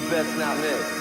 best not miss.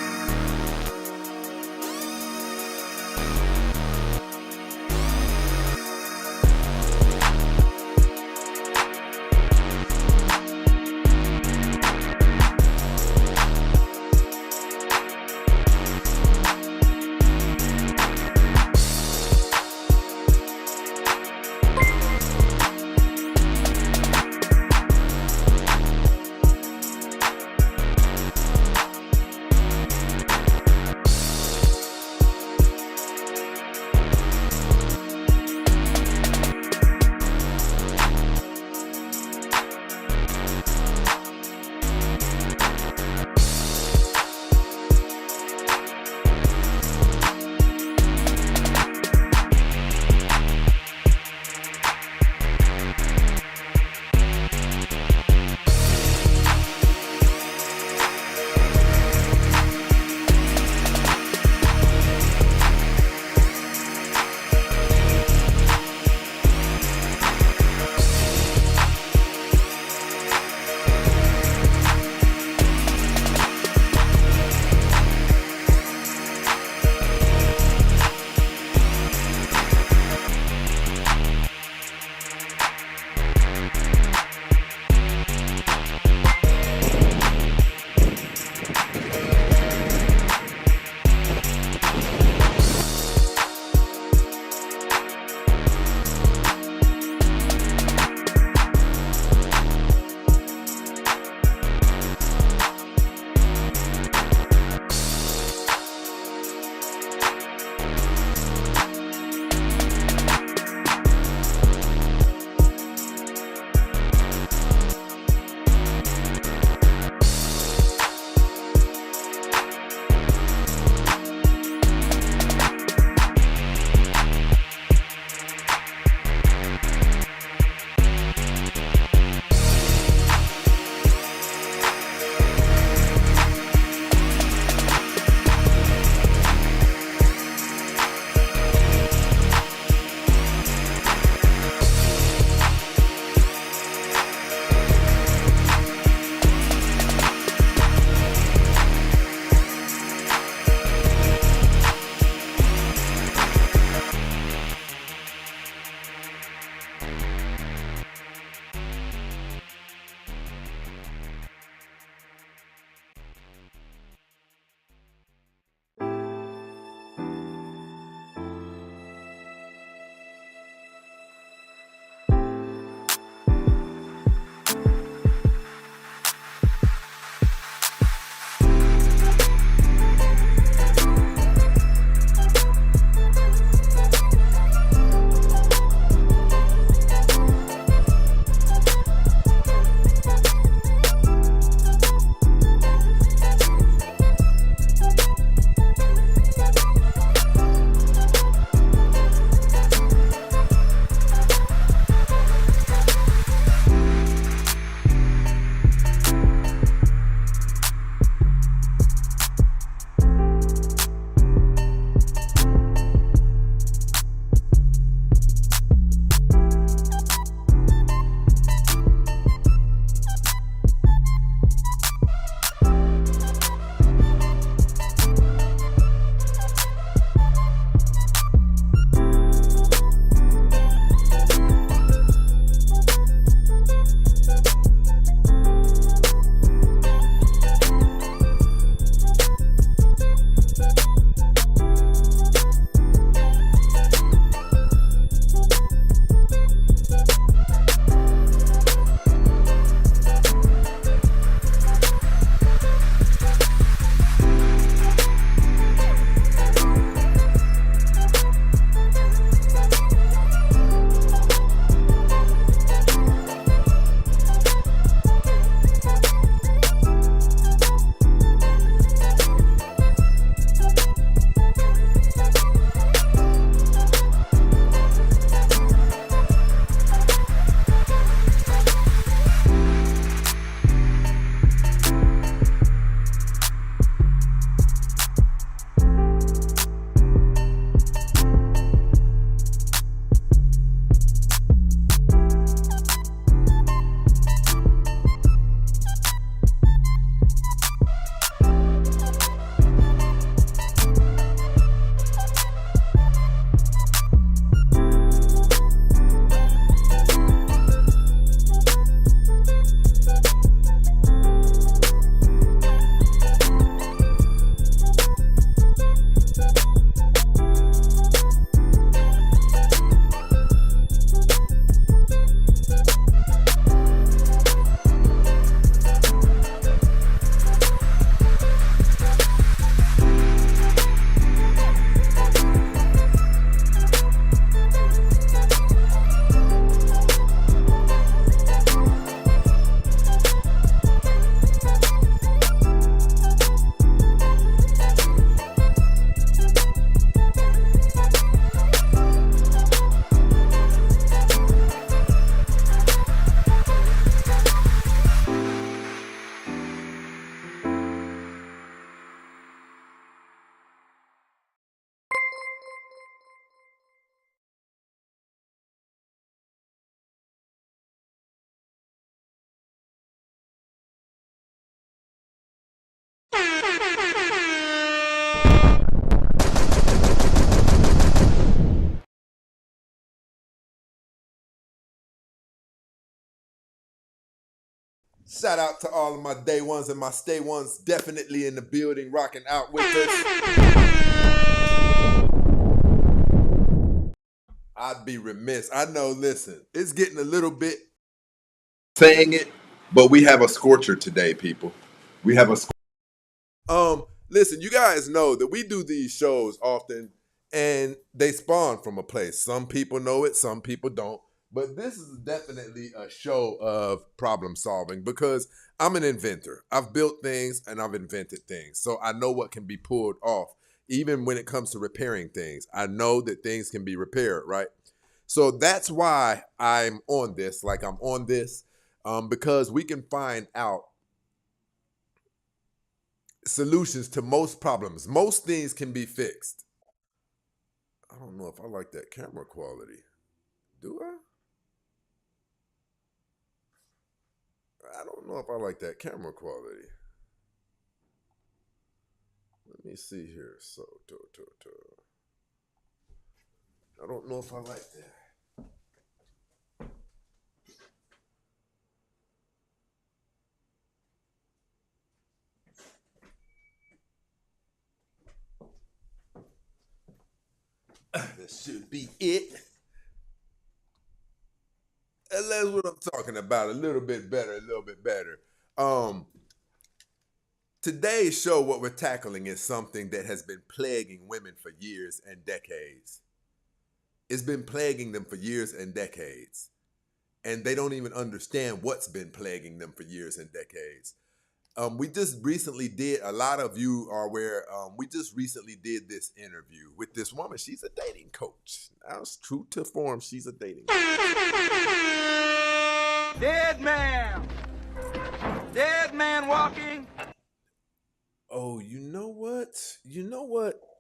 Shout out to all of my day ones and my stay ones definitely in the building, rocking out with us. I'd be remiss. I know, listen, it's getting a little bit saying it, but we have a scorcher today, people. We have a listen, you guys know that we do these shows often and they spawn from a place. Some people know it, some people don't. But this is definitely a show of problem solving because I'm an inventor. I've built things and I've invented things. So I know what can be pulled off, even when it comes to repairing things. I know that things can be repaired, right? So that's why I'm on this, because we can find out solutions to most problems. Most things can be fixed. I don't know if I like that camera quality. Do I? I don't know if I like that camera quality. Let me see here. I don't know if I like that. This should be it. And that's what I'm talking about. A little bit better. Today's show, what we're tackling is something that has been plaguing women for years and decades. It's been plaguing them for years and decades. And they don't even understand what's been plaguing them for years and decades. We just recently did, a lot of you are aware, we just recently did this interview with this woman. She's a dating coach. Now, it's true to form, she's a dating coach. Dead man! Dead man walking! Oh, you know what?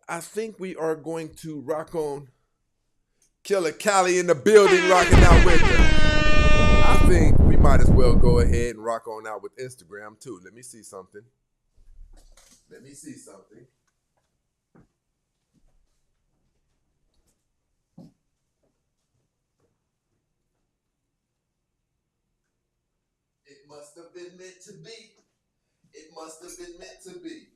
I think we are going to rock on Killer Cali in the building, rocking out with her. I think we might as well go ahead and rock on out with Instagram too. Let me see something. It must have been meant to be.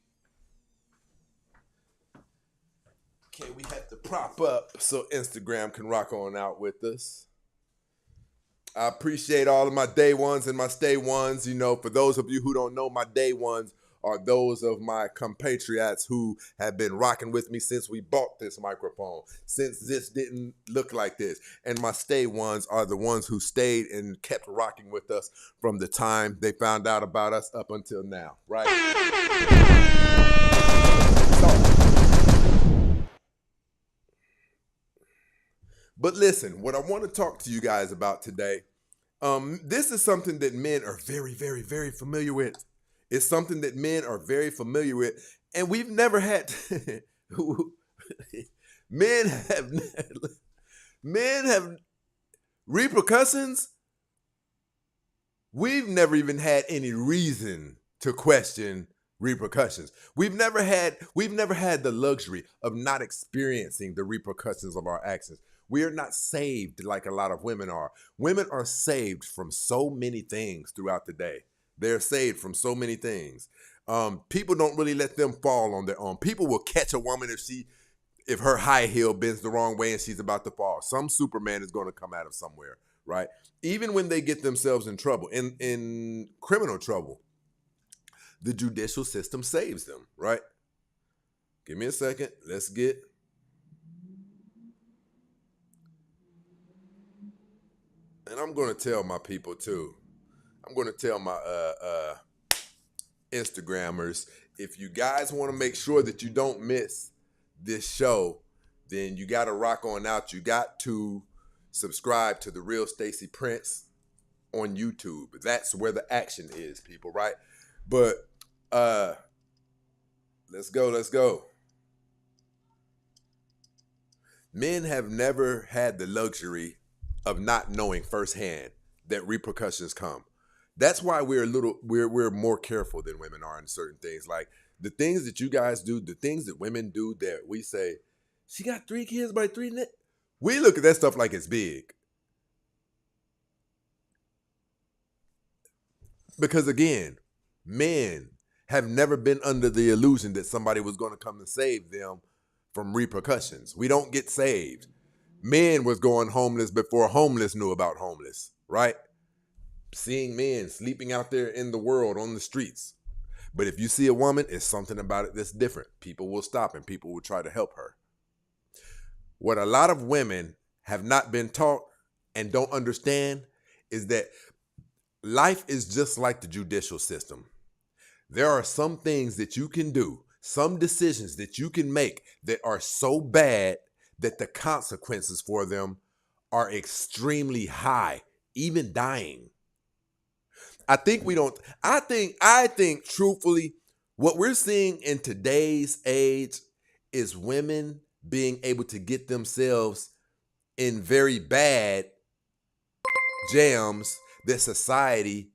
Okay, we have to prop up so Instagram can rock on out with us. I appreciate all of my day ones and my stay ones. You know, for those of you who don't know, my day ones are those of my compatriots who have been rocking with me since we bought this microphone, since this didn't look like this. And my stay ones are the ones who stayed and kept rocking with us from the time they found out about us up until now, right? But listen, what I want to talk to you guys about today, this is something that men are very, very, very familiar with. It's something that men are very familiar with, and we've never had. men have repercussions. We've never even had any reason to question repercussions. We've never had the luxury of not experiencing the repercussions of our actions. We are not saved like a lot of women are. Women are saved from so many things throughout the day. They're saved from so many things. People don't really let them fall on their own. People will catch a woman if her high heel bends the wrong way and she's about to fall. Some Superman is going to come out of somewhere, right? Even when they get themselves in trouble, in criminal trouble, the judicial system saves them, right? Give me a second. Let's get... And I'm going to tell my people too. I'm going to tell my Instagrammers, if you guys want to make sure that you don't miss this show, then you got to rock on out. You got to subscribe to The Real Stacey Prince on YouTube. That's where the action is, people, right? But let's go. Men have never had the luxury of not knowing firsthand that repercussions come. That's why we're more careful than women are in certain things. Like the things that you guys do, the things that women do that we say, she got 3 kids by 3 net. We look at that stuff like it's big. Because again, men have never been under the illusion that somebody was going to come and save them from repercussions. We don't get saved. Men was going homeless before homeless knew about homeless, right? Seeing men sleeping out there in the world on the streets. But if you see a woman, it's something about it that's different. People will stop and people will try to help her. What a lot of women have not been taught and don't understand is that life is just like the judicial system. There are some things that you can do, some decisions that you can make that are so bad that the consequences for them are extremely high, even dying. I think truthfully, what we're seeing in today's age is women being able to get themselves in very bad jams that society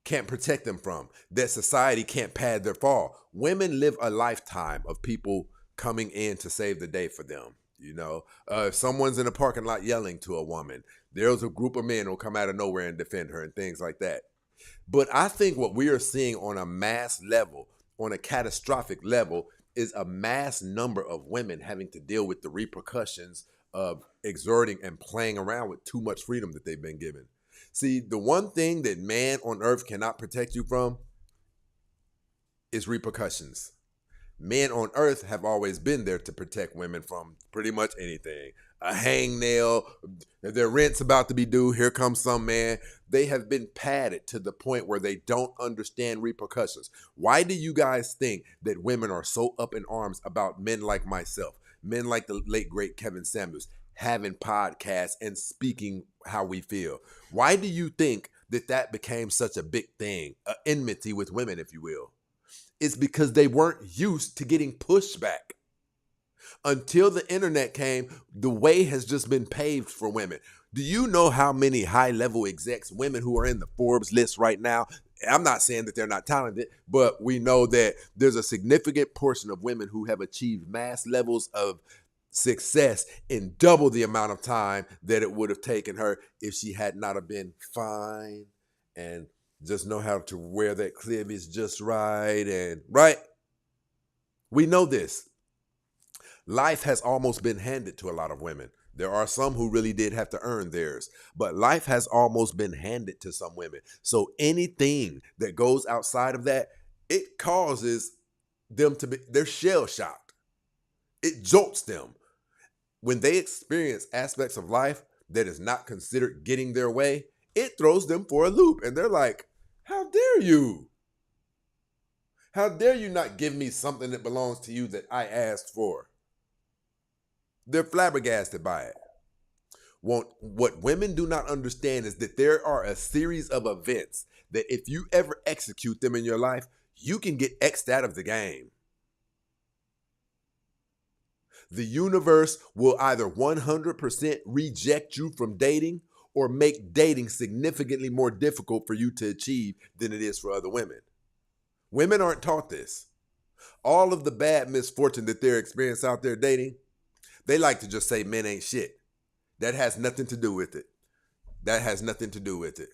can't protect them from, that society can't pad their fall. Women live a lifetime of people coming in to save the day for them. You know, if someone's in a parking lot yelling to a woman, there's a group of men who'll come out of nowhere and defend her and things like that. But I think what we are seeing on a mass level, on a catastrophic level, is a mass number of women having to deal with the repercussions of exerting and playing around with too much freedom that they've been given. See, the one thing that man on earth cannot protect you from is repercussions. Men on earth have always been there to protect women from pretty much anything. A hangnail, their rent's about to be due, here comes some man. They have been padded to the point where they don't understand repercussions. Why do you guys think that women are so up in arms about men like myself, men like the late, great Kevin Samuels, having podcasts and speaking how we feel? Why do you think that that became such a big thing, an enmity with women, if you will? It's because they weren't used to getting pushback. Until the internet came, the way has just been paved for women. Do you know how many high-level execs, women who are in the Forbes list right now? I'm not saying that they're not talented, but we know that there's a significant portion of women who have achieved mass levels of success in double the amount of time that it would have taken her if she had not have been fine and just know how to wear that cleavage just right. And right, we know this. Life has almost been handed to a lot of women. There are some who really did have to earn theirs, but life has almost been handed to some women. So anything that goes outside of that, it causes them to be, they're shell shocked. It jolts them. When they experience aspects of life that is not considered getting their way, it throws them for a loop. And they're like, how dare you? How dare you not give me something that belongs to you that I asked for? They're flabbergasted by it. What women do not understand is that there are a series of events that if you ever execute them in your life, you can get X'd out of the game. The universe will either 100% reject you from dating or make dating significantly more difficult for you to achieve than it is for other women. Women aren't taught this. All of the bad misfortune that they're experiencing out there dating, they like to just say men ain't shit. That has nothing to do with it. That has nothing to do with it.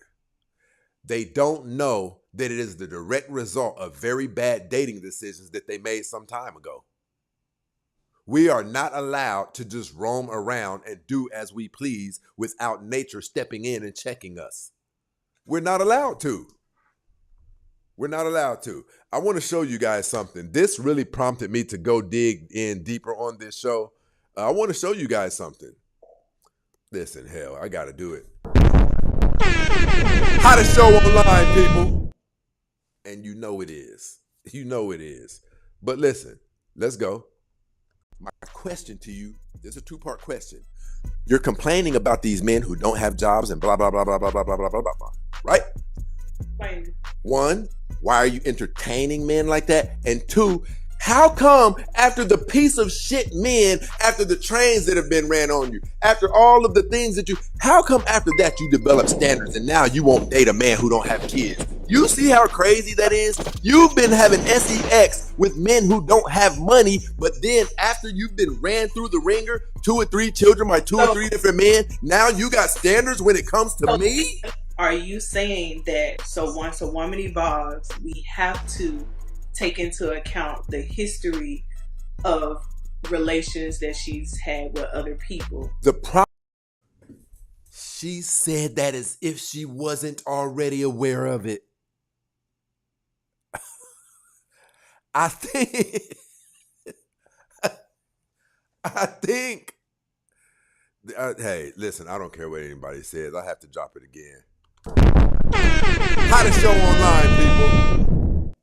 They don't know that it is the direct result of very bad dating decisions that they made some time ago. We are not allowed to just roam around and do as we please without nature stepping in and checking us. We're not allowed to. We're not allowed to. I want to show you guys something. This really prompted me to go dig in deeper on this show. I want to show you guys something. Listen, hell, I got to do it. Hottest show online, people. And you know it is. You know it is. But listen, let's go. My question to you, there's a two-part question. You're complaining about these men who don't have jobs and blah, blah, blah, blah, blah, blah, blah, blah, blah, blah, right? Right. One, why are you entertaining men like that? And two, how come after the piece of shit men, after the trains that have been ran on you, after all of the things that how come after that you develop standards and now you won't date a man who don't have kids? You see how crazy that is? You've been having sex with men who don't have money, but then after you've been ran through the ringer, 2 or 3 children by 2 or 3 different men, now you got standards when it comes to me? Are you saying that so once a woman evolves, we have to take into account the history of relations that she's had with other people? She said that as if she wasn't already aware of it. I think I think hey, listen, I don't care what anybody says. I have to drop it again. How to show online, people.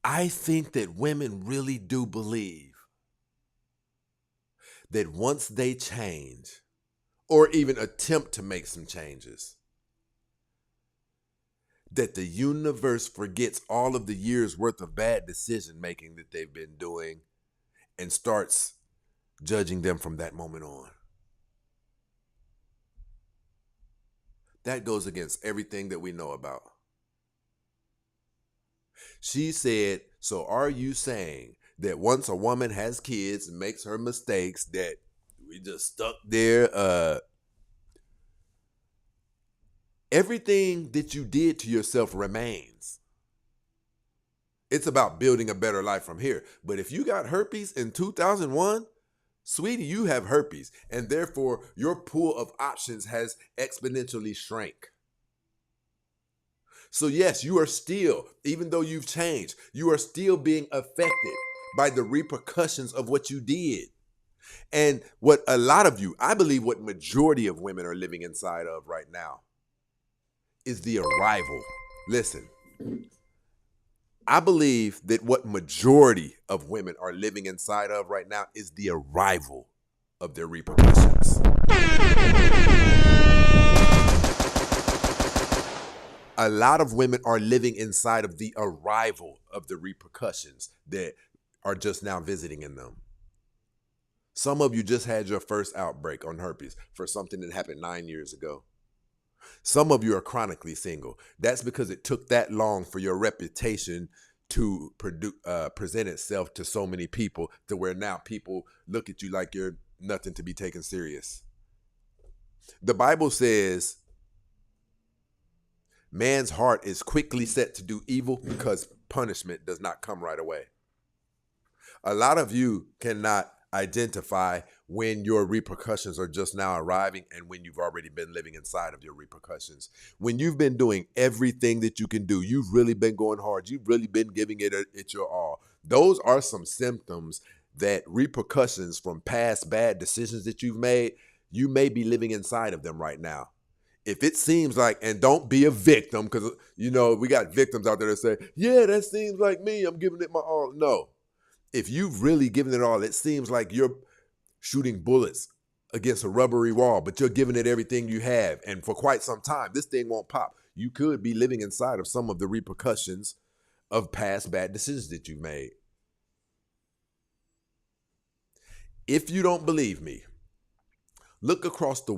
I think that women really do believe that once they change or even attempt to make some changes, that the universe forgets all of the years worth of bad decision making that they've been doing and starts judging them from that moment on. That goes against everything that we know about. She said, so are you saying that once a woman has kids and makes her mistakes that we just stuck there? Everything that you did to yourself remains. It's about building a better life from here. But if you got herpes in 2001, sweetie, you have herpes. And therefore, your pool of options has exponentially shrank. So yes, you are still, even though you've changed, you are still being affected by the repercussions of what you did. And what a lot of you, I believe what majority of women are living inside of right now is the arrival. Listen, I believe that what majority of women are living inside of right now is the arrival of their repercussions. A lot of women are living inside of the arrival of the repercussions that are just now visiting in them. Some of you just had your first outbreak on herpes for something that happened 9 years ago. Some of you are chronically single. That's because it took that long for your reputation to present itself to so many people to where now people look at you like you're nothing to be taken serious. The Bible says man's heart is quickly set to do evil because punishment does not come right away. A lot of you cannot identify when your repercussions are just now arriving and when you've already been living inside of your repercussions. When you've been doing everything that you can do, you've really been going hard, you've really been giving it your all. Those are some symptoms that repercussions from past bad decisions that you've made, you may be living inside of them right now. If it seems like, and don't be a victim, because, you know, we got victims out there that say, yeah, that seems like me, I'm giving it my all. No. If you've really given it all, it seems like you're shooting bullets against a rubbery wall, but you're giving it everything you have. And for quite some time, this thing won't pop. You could be living inside of some of the repercussions of past bad decisions that you've made. If you don't believe me, look across the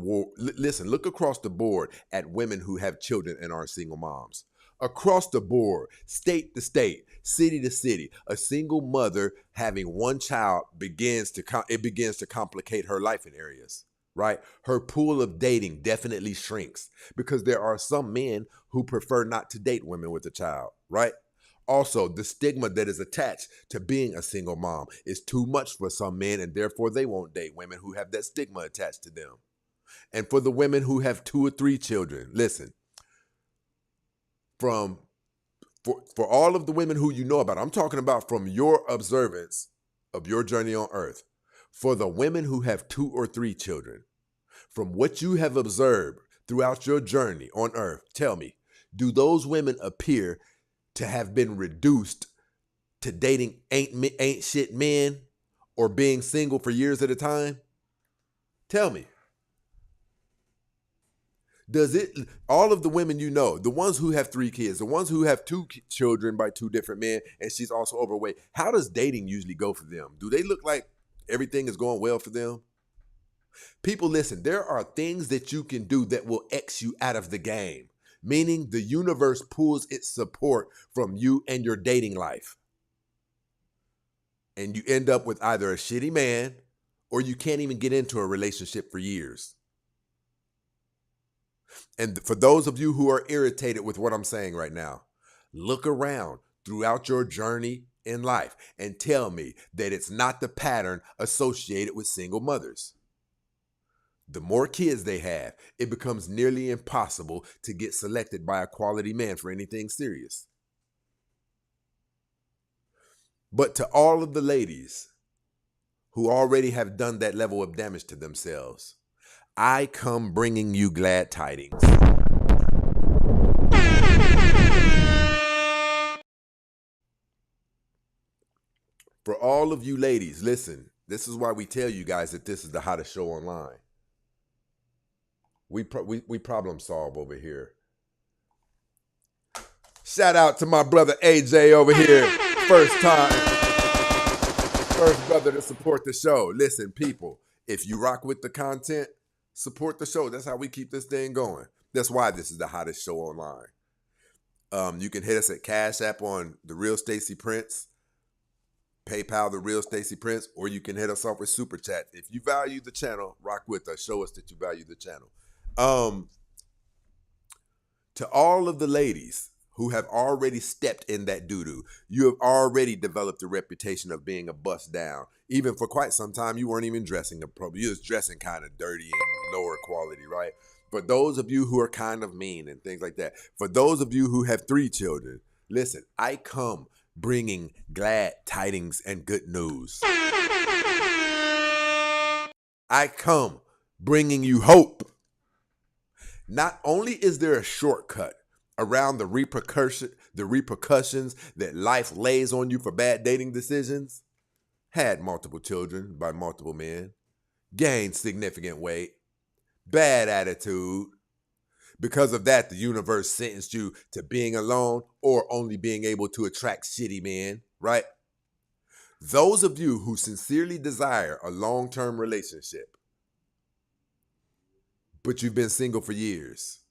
board at women who have children and are single moms. Across the board, state to state, city to city, a single mother having one child begins to complicate her life in areas, right? Her pool of dating definitely shrinks because there are some men who prefer not to date women with a child, right? Also, the stigma that is attached to being a single mom is too much for some men, and therefore they won't date women who have that stigma attached to them. And for the women who have 2 or 3 children, listen, for all of the women who you know about, I'm talking about from your observance of your journey on earth. For the women who have 2 or 3 children, from what you have observed throughout your journey on earth, tell me, do those women appear to have been reduced to dating ain't shit men or being single for years at a time? Tell me. Does it, all of the women you know, the ones who have 3 kids, the ones who have 2 children by 2 different men, and she's also overweight, how does dating usually go for them? Do they look like everything is going well for them? People, listen, there are things that you can do that will X you out of the game, meaning the universe pulls its support from you and your dating life. And you end up with either a shitty man or you can't even get into a relationship for years. And for those of you who are irritated with what I'm saying right now, look around throughout your journey in life and tell me that it's not the pattern associated with single mothers. The more kids they have, it becomes nearly impossible to get selected by a quality man for anything serious. But to all of the ladies who already have done that level of damage to themselves, I come bringing you glad tidings. For all of you ladies, listen, this is why we tell you guys that this is the hottest show online. We problem solve over here. Shout out to my brother AJ over here. First brother to support the show. Listen, people, if you rock with the content, support the show. That's how we keep this thing going. That's why this is the hottest show online. You can hit us at Cash App on The Real Stacey Prince, PayPal The Real Stacey Prince, or you can hit us up with Super Chat. If you value the channel, rock with us. Show us that you value the channel. To all of the ladies who have already stepped in that doo-doo, you have already developed a reputation of being a bust down. Even for quite some time, you weren't even dressing appropriate. You was dressing kind of dirty and lower quality, right? For those of you who are kind of mean and things like that, for those of you who have 3 children, listen, I come bringing glad tidings and good news. I come bringing you hope. Not only is there a shortcut around the repercussions that life lays on you for bad dating decisions, had multiple children by multiple men, gained significant weight, bad attitude. Because of that, the universe sentenced you to being alone or only being able to attract shitty men, right? Those of you who sincerely desire a long-term relationship, but you've been single for years,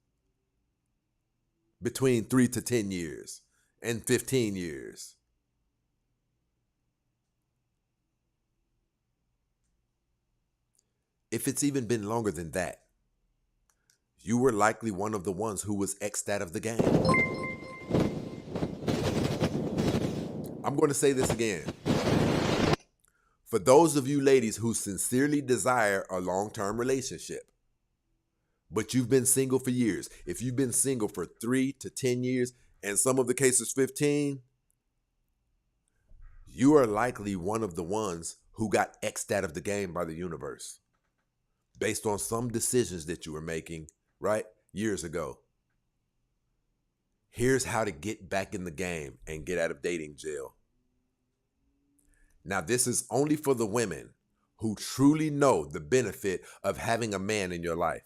between 3 to 10 years and 15 years. If it's even been longer than that, you were likely one of the ones who was X'd out of the game. I'm going to say this again. For those of you ladies who sincerely desire a long-term relationship, but you've been single for years, if you've been single for 3 to 10 years, and some of the cases 15, you are likely one of the ones who got X'd out of the game by the universe based on some decisions that you were making, right, years ago. Here's how to get back in the game and get out of dating jail. Now, this is only for the women who truly know the benefit of having a man in your life.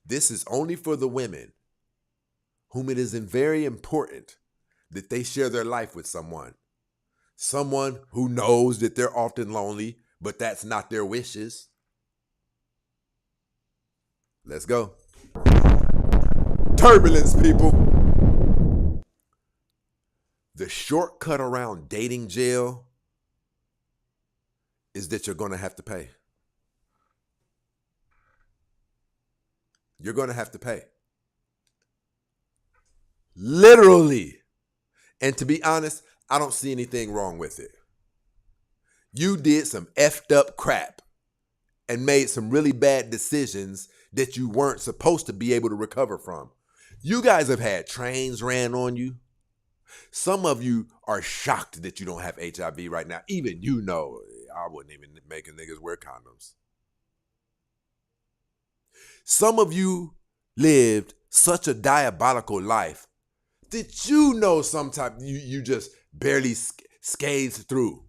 This is only for the women whom it is very important that they share their life with someone. Someone who knows that they're often lonely, but that's not their wishes. Let's go. Turbulence, people. The shortcut around dating jail is that you're going to have to pay. You're going to have to pay. Literally. And to be honest, I don't see anything wrong with it. You did some effed up crap and made some really bad decisions that you weren't supposed to be able to recover from. You guys have had trains ran on you. Some of you are shocked that you don't have HIV right now. Even you know, I wouldn't even make a niggas wear condoms. Some of you lived such a diabolical life that you know sometimes you just barely scathed through.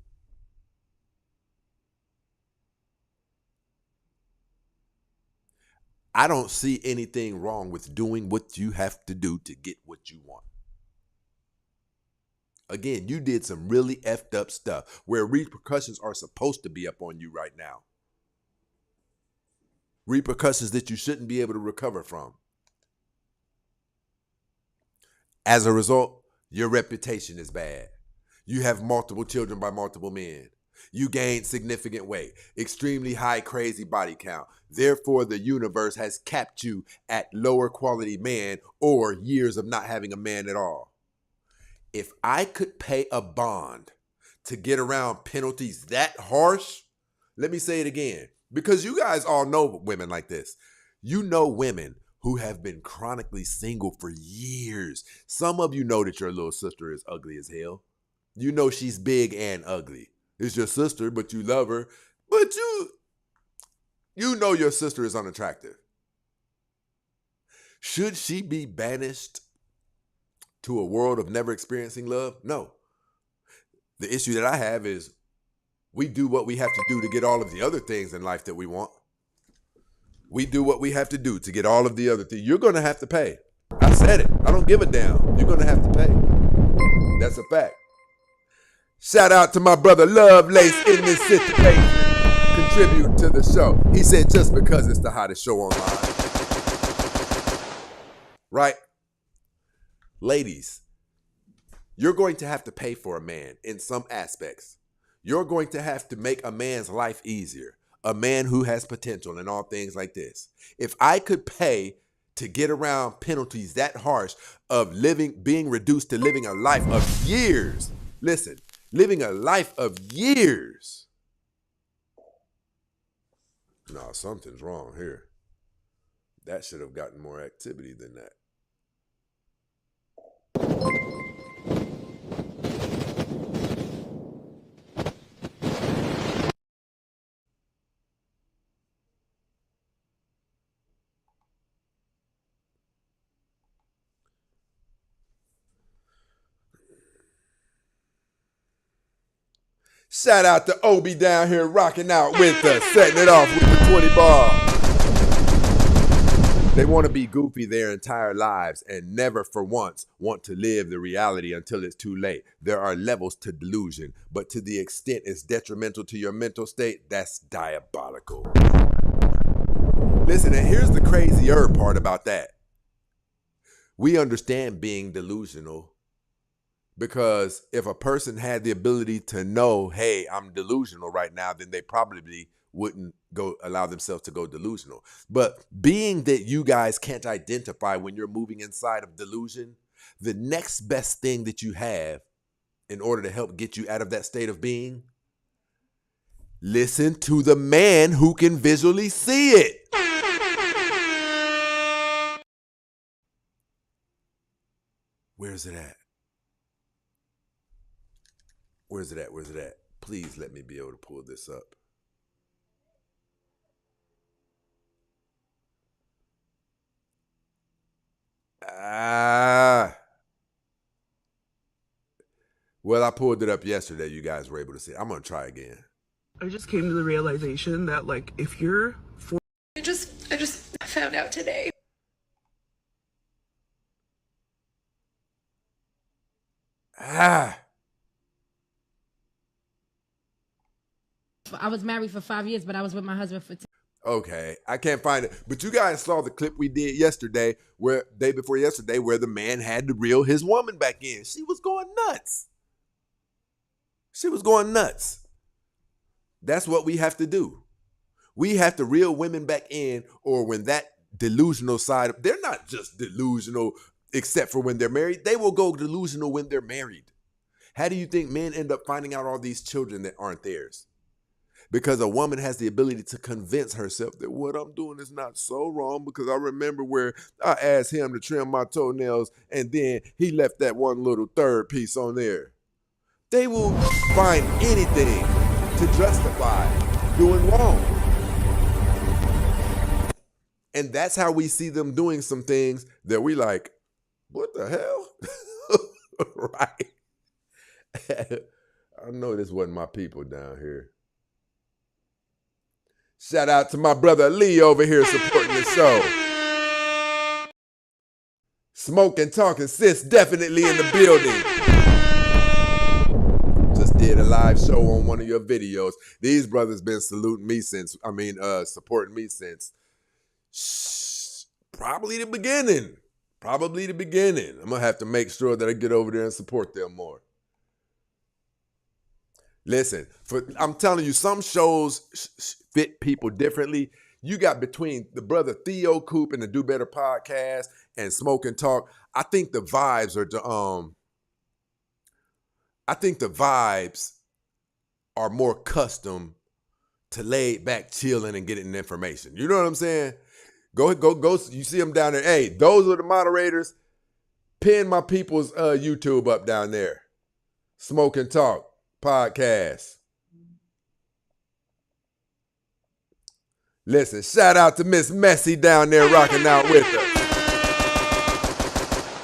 I don't see anything wrong with doing what you have to do to get what you want. Again, you did some really effed up stuff where repercussions are supposed to be up on you right now. Repercussions that you shouldn't be able to recover from. As a result, your reputation is bad. You have multiple children by multiple men. You gained significant weight, extremely high crazy body count. Therefore, the universe has capped you at lower quality man or years of not having a man at all. If I could pay a bond to get around penalties that harsh, let me say it again, because you guys all know women like this. You know women who have been chronically single for years. Some of you know that your little sister is ugly as hell. You know she's big and ugly. It's your sister, but you love her. But you know your sister is unattractive. Should she be banished to a world of never experiencing love? No. The issue that I have is we do what we have to do to get all of the other things in life that we want. We do what we have to do to get all of the other things. You're going to have to pay. I said it. I don't give a damn. You're going to have to pay. That's a fact. Shout out to my brother Lovelace in this situation. Contribute to the show. He said just because it's the hottest show online. Right? Ladies, you're going to have to pay for a man in some aspects. You're going to have to make a man's life easier. A man who has potential and all things like this. If I could pay to get around penalties that harsh of being reduced to living a life of years. Listen, living a life of years. No, something's wrong here. That should have gotten more activity than that. Shout out to Obi down here rocking out with us, setting it off with the 20 ball. They want to be goofy their entire lives and never for once want to live the reality until it's too late. There are levels to delusion, but to the extent it's detrimental to your mental state, that's diabolical. Listen, and here's the crazier part about that. We understand being delusional. Because if a person had the ability to know, hey, I'm delusional right now, then they probably wouldn't allow themselves to go delusional. But being that you guys can't identify when you're moving inside of delusion, the next best thing that you have in order to help get you out of that state of being, listen to the man who can visually see it. Where's it at? Where's it at? Where's it at? Please let me be able to pull this up. Well, I pulled it up yesterday. You guys were able to see it. I'm going to try again. I just came to the realization that, like, if you're I just found out today. I was married for 5 years, but I was with my husband for 10. Okay, I can't find it. But you guys saw the clip we did yesterday, day before yesterday, where the man had to reel his woman back in. She was going nuts. She was going nuts. That's what we have to do. We have to reel women back in, or when that delusional side, they're not just delusional except for when they're married. They will go delusional when they're married. How do you think men end up finding out all these children that aren't theirs? Because a woman has the ability to convince herself that what I'm doing is not so wrong, because I remember where I asked him to trim my toenails and then he left that one little third piece on there. They will find anything to justify doing wrong. And that's how we see them doing some things that we like, what the hell? Right. I know this wasn't my people down here. Shout out to my brother Lee over here supporting the show. Smoking, talking, sis definitely in the building. Just did a live show on one of your videos. These brothers been supporting me since probably the beginning. I'm gonna have to make sure that I get over there and support them more. Listen, I'm telling you, some shows fit people differently. You got between the brother Theo Coop and the Do Better podcast and Smoke and Talk. I think the vibes are more custom to laid back, chilling, and getting information. You know what I'm saying? Go. You see them down there. Hey, those are the moderators. Pin my people's YouTube up down there. Smoke and Talk podcast. Listen, shout out to Miss Messy down there rocking out with us.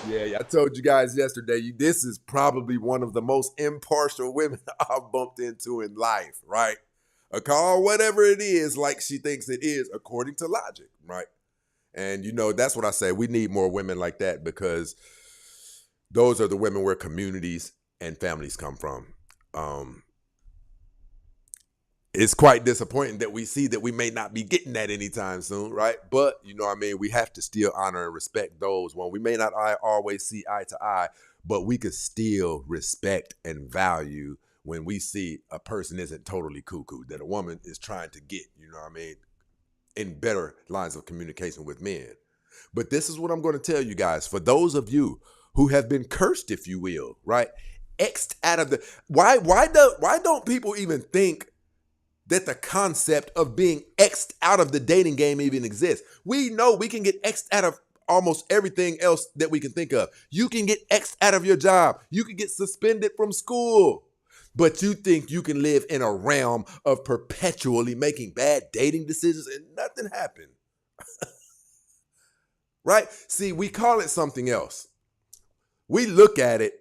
Yeah, I told you guys yesterday, this is probably one of the most impartial women I've bumped into in life, right? Call whatever it is like she thinks it is, according to logic, right? And, that's what I say. We need more women like that because those are the women where communities and families come from. It's quite disappointing that we see that we may not be getting that anytime soon, right? But, we have to still honor and respect those when we may not always see eye to eye, but we could still respect and value when we see a person isn't totally cuckoo, that a woman is trying to get, in better lines of communication with men. But this is what I'm going to tell you guys. For those of you who have been cursed, if you will, right? X'd out of the... Why don't people even think that the concept of being X'd out of the dating game even exists? We know we can get X'd out of almost everything else that we can think of. You can get X'd out of your job. You can get suspended from school. But you think you can live in a realm of perpetually making bad dating decisions and nothing happened. Right? See, we call it something else. We look at it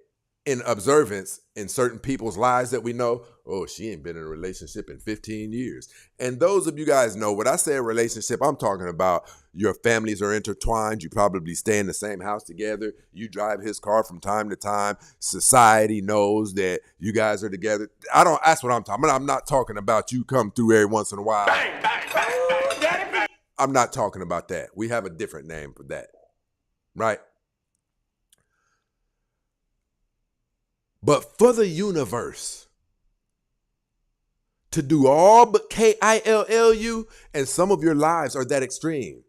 in observance in certain people's lives that we know, oh, she ain't been in a relationship in 15 years. And those of you guys know, when I say a relationship, I'm talking about your families are intertwined. You probably stay in the same house together. You drive his car from time to time. Society knows that you guys are together. That's what I'm talking about. I'm not talking about you come through every once in a while. Bang, bang, bang, bang. I'm not talking about that. We have a different name for that, right? But for the universe to do all but KILLU, and some of your lives are that extreme.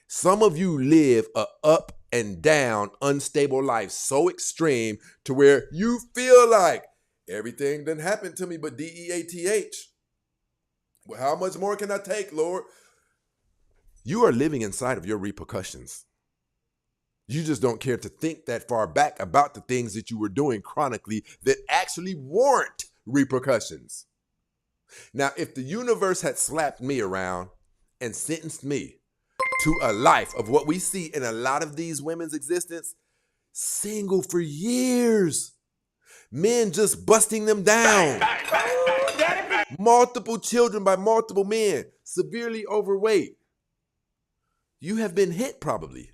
Some of you live a up and down, unstable life so extreme to where you feel like everything done happened to me but DEATH. Well, how much more can I take, Lord? You are living inside of your repercussions. You just don't care to think that far back about the things that you were doing chronically that actually warrant repercussions. Now, if the universe had slapped me around and sentenced me to a life of what we see in a lot of these women's existence, single for years, men just busting them down, multiple children by multiple men, severely overweight, you have been hit probably.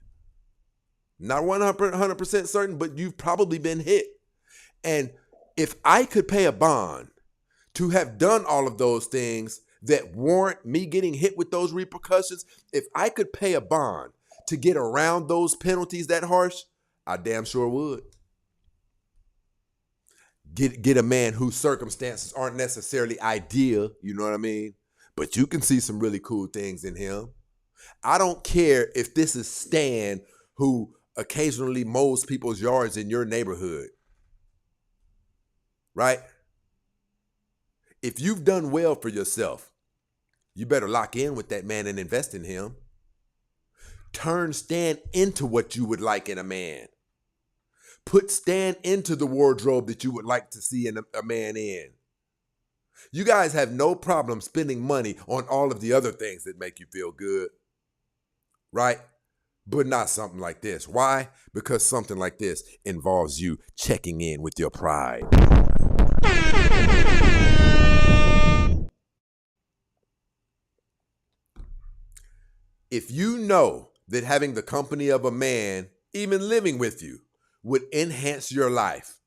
Not 100% certain, but you've probably been hit. And if I could pay a bond to have done all of those things that warrant me getting hit with those repercussions, if I could pay a bond to get around those penalties that harsh, I damn sure would. Get a man whose circumstances aren't necessarily ideal, you know what I mean? But you can see some really cool things in him. I don't care if this is Stan who occasionally mows people's yards in your neighborhood, right? If you've done well for yourself, you better lock in with that man and invest in him. Turn Stan into what you would like in a man. Put Stan into the wardrobe that you would like to see a man in. You guys have no problem spending money on all of the other things that make you feel good, right? But not something like this. Why? Because something like this involves you checking in with your pride. If you know that having the company of a man, even living with you, would enhance your life,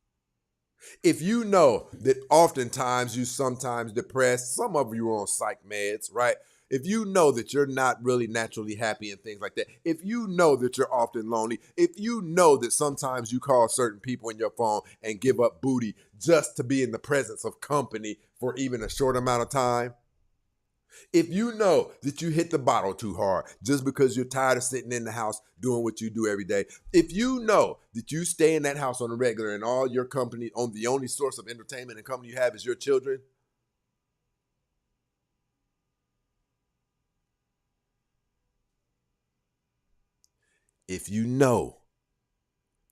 If you know that oftentimes you sometimes depressed, some of you are on psych meds, right? If you know that you're not really naturally happy and things like that, if you know that you're often lonely, if you know that sometimes you call certain people in your phone and give up booty just to be in the presence of company for even a short amount of time, if you know that you hit the bottle too hard just because you're tired of sitting in the house doing what you do every day, if you know that you stay in that house on a regular and all your company, on the only source of entertainment and company you have is your children, if you know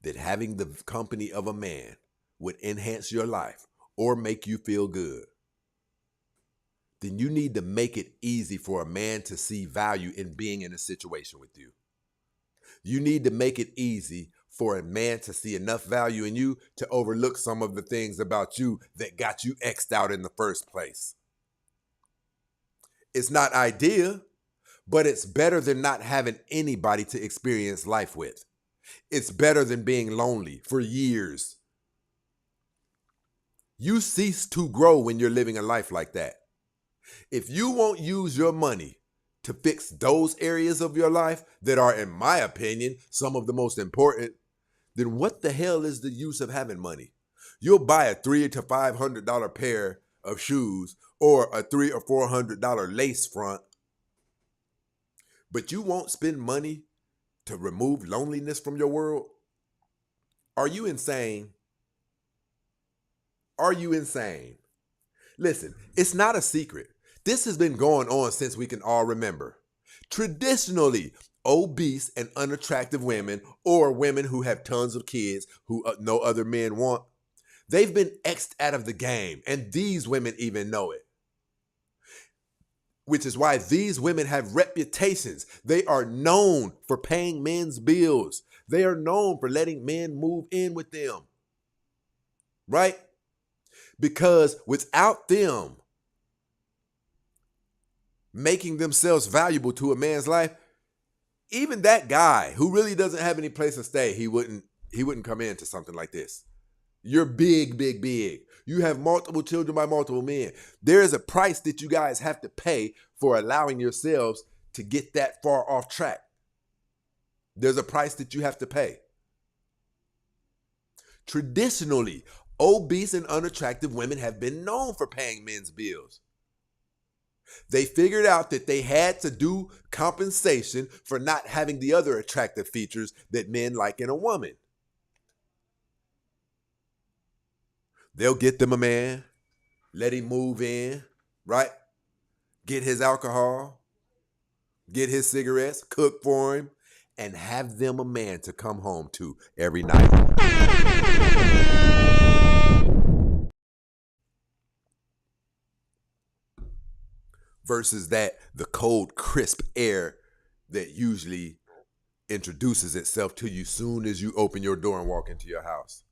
that having the company of a man would enhance your life or make you feel good, then you need to make it easy for a man to see value in being in a situation with you. You need to make it easy for a man to see enough value in you to overlook some of the things about you that got you X'd out in the first place. It's not ideal, but it's better than not having anybody to experience life with. It's better than being lonely for years. You cease to grow when you're living a life like that. If you won't use your money to fix those areas of your life that are, in my opinion, some of the most important, then what the hell is the use of having money? You'll buy a $300 to $500 pair of shoes or a $300 or $400 lace front, but you won't spend money to remove loneliness from your world? Are you insane? Are you insane? Listen, it's not a secret. This has been going on since we can all remember. Traditionally, obese and unattractive women, or women who have tons of kids who no other men want, they've been X'd out of the game, and these women even know it. Which is why these women have reputations. They are known for paying men's bills. They are known for letting men move in with them. Right? Because without them making themselves valuable to a man's life, even that guy who really doesn't have any place to stay, he wouldn't come into something like this. You're big, big, big. You have multiple children by multiple men. There is a price that you guys have to pay for allowing yourselves to get that far off track. There's a price that you have to pay. Traditionally, obese and unattractive women have been known for paying men's bills. They figured out that they had to do compensation for not having the other attractive features that men like in a woman. They'll get them a man, let him move in, right? Get his alcohol, get his cigarettes, cook for him, and have them a man to come home to every night. Versus the cold, crisp air that usually introduces itself to you soon as you open your door and walk into your house.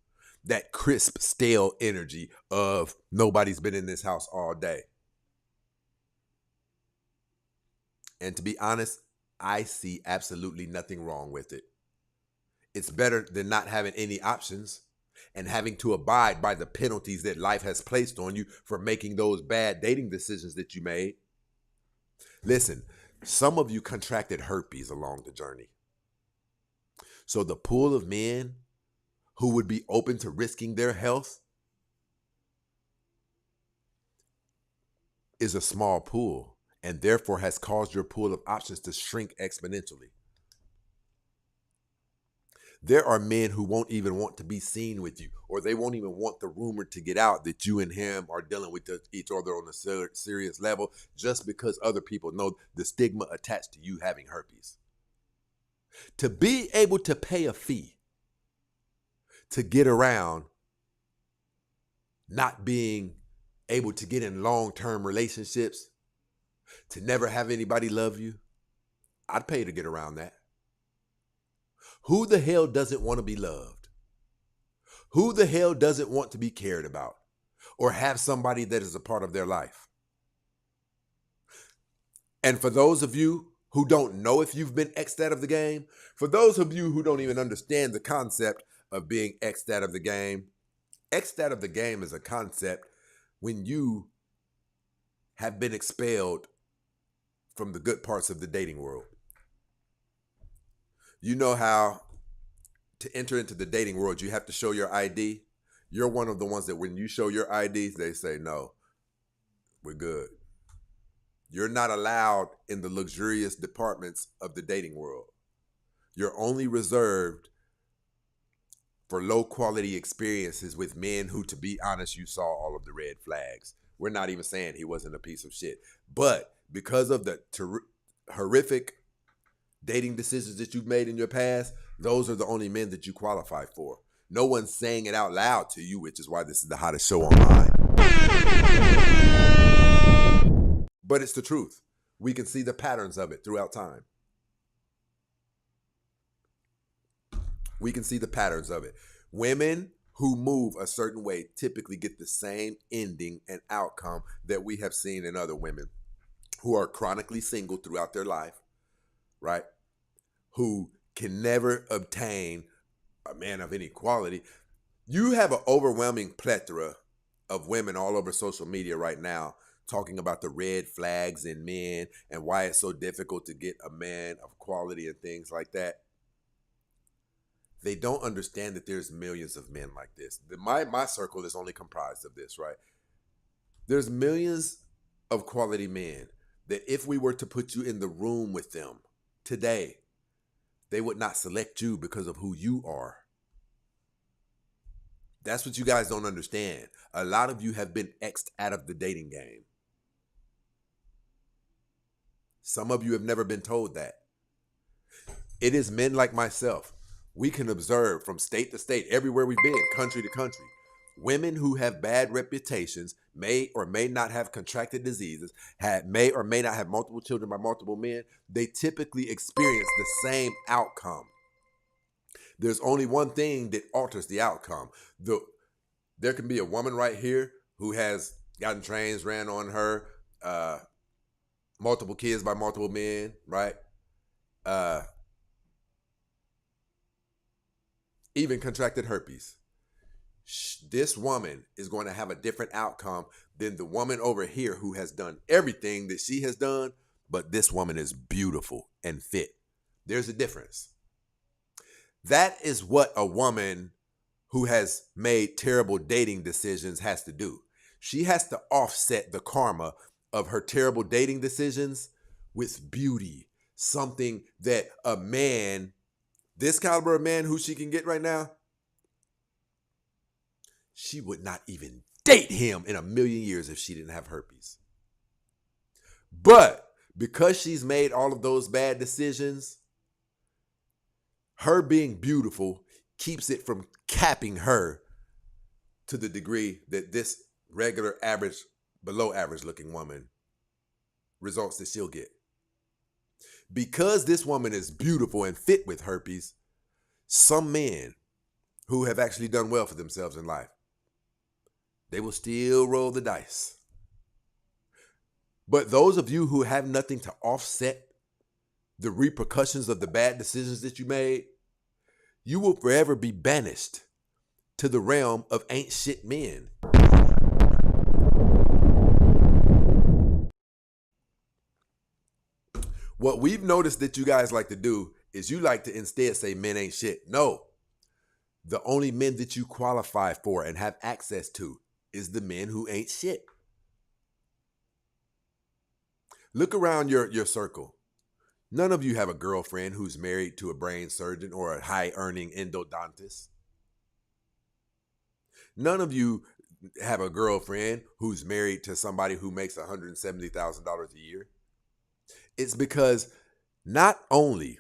That crisp, stale energy of nobody's been in this house all day. And to be honest, I see absolutely nothing wrong with it. It's better than not having any options and having to abide by the penalties that life has placed on you for making those bad dating decisions that you made. Listen, some of you contracted herpes along the journey. So the pool of men who would be open to risking their health is a small pool, and therefore has caused your pool of options to shrink exponentially. There are men who won't even want to be seen with you, or they won't even want the rumor to get out that you and him are dealing with each other on a serious level, just because other people know the stigma attached to you having herpes. To be able to pay a fee to get around not being able to get in long-term relationships, to never have anybody love you, I'd pay to get around that. Who the hell doesn't want to be loved? Who the hell doesn't want to be cared about or have somebody that is a part of their life? And for those of you who don't know if you've been X'd out of the game, for those of you who don't even understand the concept of being X'd out of the game, X'd out of the game is a concept when you have been expelled from the good parts of the dating world. You know how to enter into the dating world, you have to show your ID. You're one of the ones that when you show your IDs, they say, no, we're good. You're not allowed in the luxurious departments of the dating world. You're only reserved for low quality experiences with men who, to be honest, you saw all of the red flags. We're not even saying he wasn't a piece of shit. But because of the horrific dating decisions that you've made in your past, those are the only men that you qualify for. No one's saying it out loud to you, which is why this is the hottest show online. But it's the truth. We can see the patterns of it throughout time. We can see the patterns of it. Women who move a certain way typically get the same ending and outcome that we have seen in other women who are chronically single throughout their life, right? Who can never obtain a man of any quality. You have an overwhelming plethora of women all over social media right now talking about the red flags in men and why it's so difficult to get a man of quality and things like that. They don't understand that there's millions of men like this. My circle is only comprised of this, right? There's millions of quality men that if we were to put you in the room with them today, they would not select you because of who you are. That's what you guys don't understand. A lot of you have been X'd out of the dating game. Some of you have never been told that. It is men like myself. We can observe from state to state, everywhere we've been, country to country, women who have bad reputations, may or may not have contracted diseases, may or may not have multiple children by multiple men. They typically experience the same outcome. There's only one thing that alters the outcome. There can be a woman right here who has gotten trains ran on her, multiple kids by multiple men, right? Even contracted herpes. This woman is going to have a different outcome than the woman over here who has done everything that she has done, but this woman is beautiful and fit. There's a difference. That is what a woman who has made terrible dating decisions has to do. She has to offset the karma of her terrible dating decisions with beauty, something that a man, this caliber of man who she can get right now, she would not even date him in a million years if she didn't have herpes. But because she's made all of those bad decisions, her being beautiful keeps it from capping her to the degree that this regular average, below average looking woman results that she'll get. Because this woman is beautiful and fit with herpes, some men who have actually done well for themselves in life, they will still roll the dice. But those of you who have nothing to offset the repercussions of the bad decisions that you made, you will forever be banished to the realm of ain't shit men. What we've noticed that you guys like to do is you like to instead say men ain't shit. No, the only men that you qualify for and have access to is the men who ain't shit. Look around your circle. None of you have a girlfriend who's married to a brain surgeon or a high-earning endodontist. None of you have a girlfriend who's married to somebody who makes $170,000 a year. It's because not only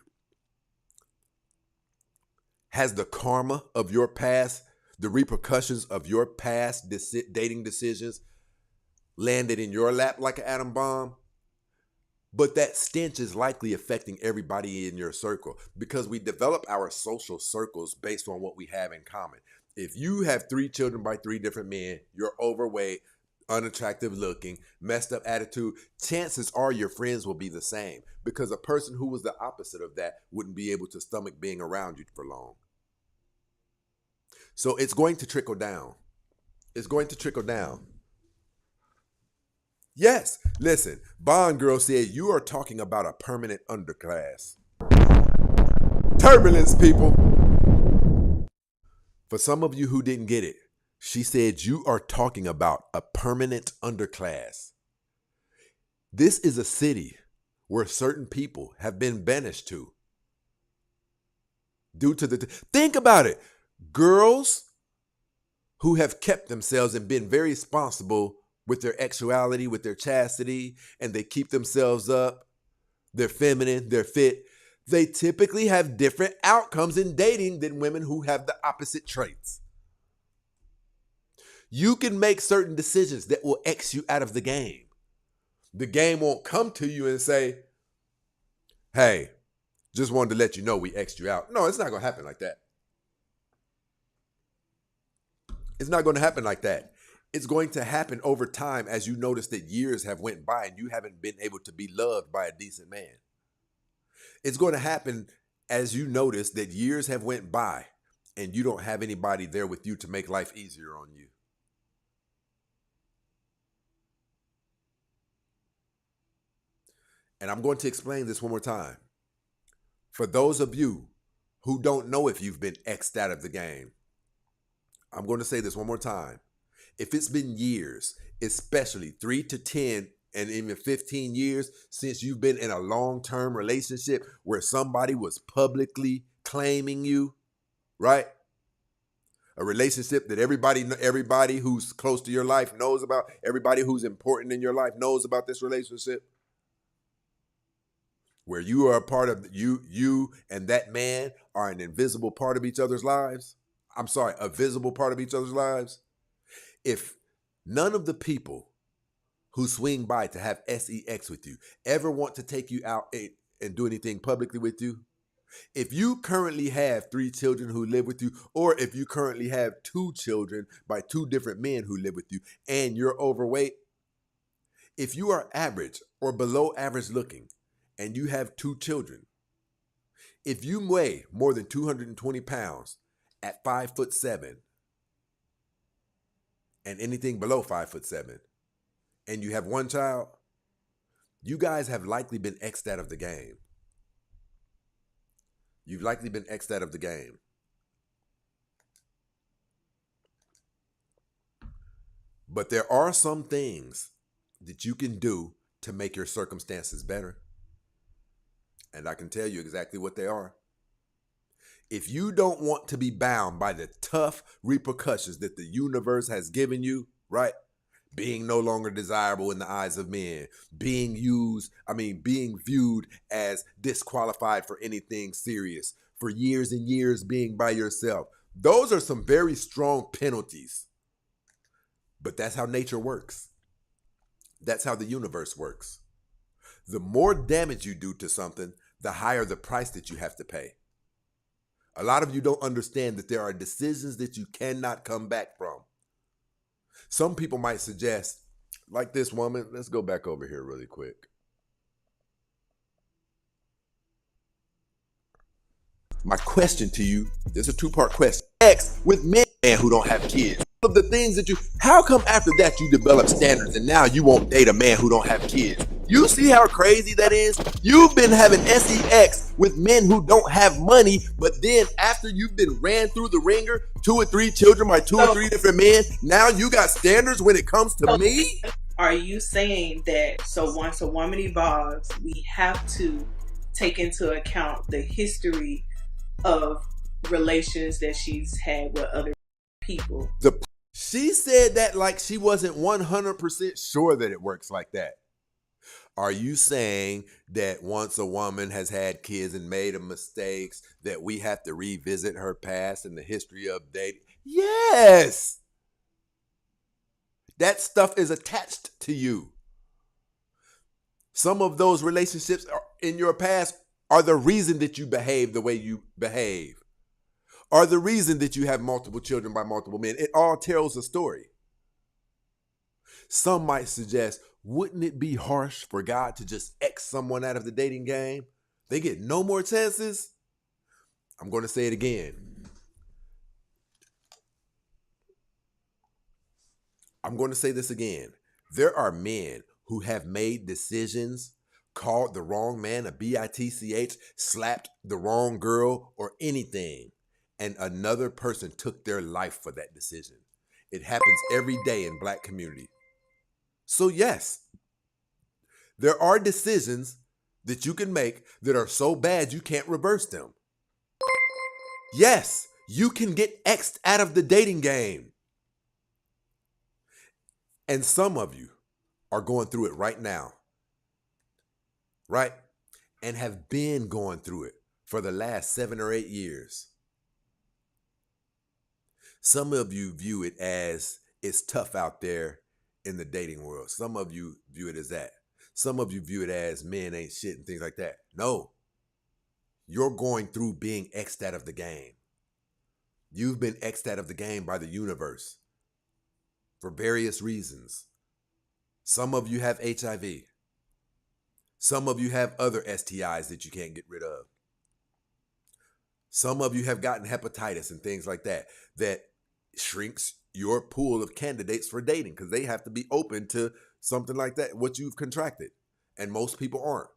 has the karma of your past, the repercussions of your past dating decisions landed in your lap like an atom bomb, but that stench is likely affecting everybody in your circle because we develop our social circles based on what we have in common. If you have 3 children by 3 different men, you're overweight, unattractive looking, messed up attitude, chances are your friends will be the same because a person who was the opposite of that wouldn't be able to stomach being around you for long. So it's going to trickle down. It's going to trickle down. Yes, listen, Bond Girl said you are talking about a permanent underclass. Turbulence, people. For some of you who didn't get it, she said you are talking about a permanent underclass. This is a city where certain people have been banished to. Due to think about it. Girls who have kept themselves and been very responsible with their sexuality, with their chastity, and they keep themselves up, they're feminine, they're fit, they typically have different outcomes in dating than women who have the opposite traits. You can make certain decisions that will X you out of the game. The game won't come to you and say, hey, just wanted to let you know we X'd you out. No, it's not going to happen like that. It's not going to happen like that. It's going to happen over time as you notice that years have went by and you haven't been able to be loved by a decent man. It's going to happen as you notice that years have went by and you don't have anybody there with you to make life easier on you. And I'm going to explain this one more time. For those of you who don't know if you've been X'd out of the game, I'm going to say this one more time. If it's been years, especially 3 to 10 and even 15 years since you've been in a long-term relationship where somebody was publicly claiming you, right? A relationship that everybody who's close to your life knows about, everybody who's important in your life knows about this relationship. Where you are a part of you and that man are an invisible part of each other's lives. I'm sorry, a visible part of each other's lives. If none of the people who swing by to have sex with you ever want to take you out and do anything publicly with you, if you currently have 3 children who live with you, or if you currently have 2 children by 2 different men who live with you and you're overweight, if you are average or below average looking, and you have 2 children, if you weigh more than 220 pounds at 5'7", and anything below 5'7", and you have 1 child, you guys have likely been X'd out of the game. You've likely been X'd out of the game. But there are some things that you can do to make your circumstances better. And I can tell you exactly what they are. If you don't want to be bound by the tough repercussions that the universe has given you, right? Being no longer desirable in the eyes of men, being viewed as disqualified for anything serious, for years and years being by yourself. Those are some very strong penalties. But that's how nature works. That's how the universe works. The more damage you do to something, the higher the price that you have to pay. A lot of you don't understand that there are decisions that you cannot come back from. Some people might suggest, like this woman, let's go back over here really quick. My question to you, there's a 2-part question. X with men who don't have kids. Of the things that how come after that you develop standards and now you won't date a man who don't have kids? You see how crazy that is? You've been having sex with men who don't have money, but then after you've been ran through the ringer, 2 or 3 children by 2 or 3 different men, now you got standards when it comes to me? Are you saying that so once a woman evolves, we have to take into account the history of relations that she's had with other people? She said that like she wasn't 100% sure that it works like that. Are you saying that once a woman has had kids and made mistakes that we have to revisit her past and the history of dating? Yes. That stuff is attached to you. Some of those relationships in your past are the reason that you behave the way you behave. Are the reason that you have multiple children by multiple men. It all tells a story. Some might suggest, wouldn't it be harsh for God to just X someone out of the dating game? They get no more chances? I'm going to say it again. I'm going to say this again. There are men who have made decisions, called the wrong man a bitch, slapped the wrong girl, or anything, and another person took their life for that decision. It happens every day in Black community. So yes, there are decisions that you can make that are so bad you can't reverse them. Yes, you can get X'd out of the dating game. And some of you are going through it right now, right? And have been going through it for the last 7 or 8 years. Some of you view it as it's tough out there in the dating world. Some of you view it as that. Some of you view it as men ain't shit and things like that. No, you're going through being X'd out of the game. You've been X'd out of the game by the universe for various reasons. Some of you have HIV. Some of you have other STIs that you can't get rid of. Some of you have gotten hepatitis and things like that, that shrinks your pool of candidates for dating because they have to be open to something like that, what you've contracted. And most people aren't.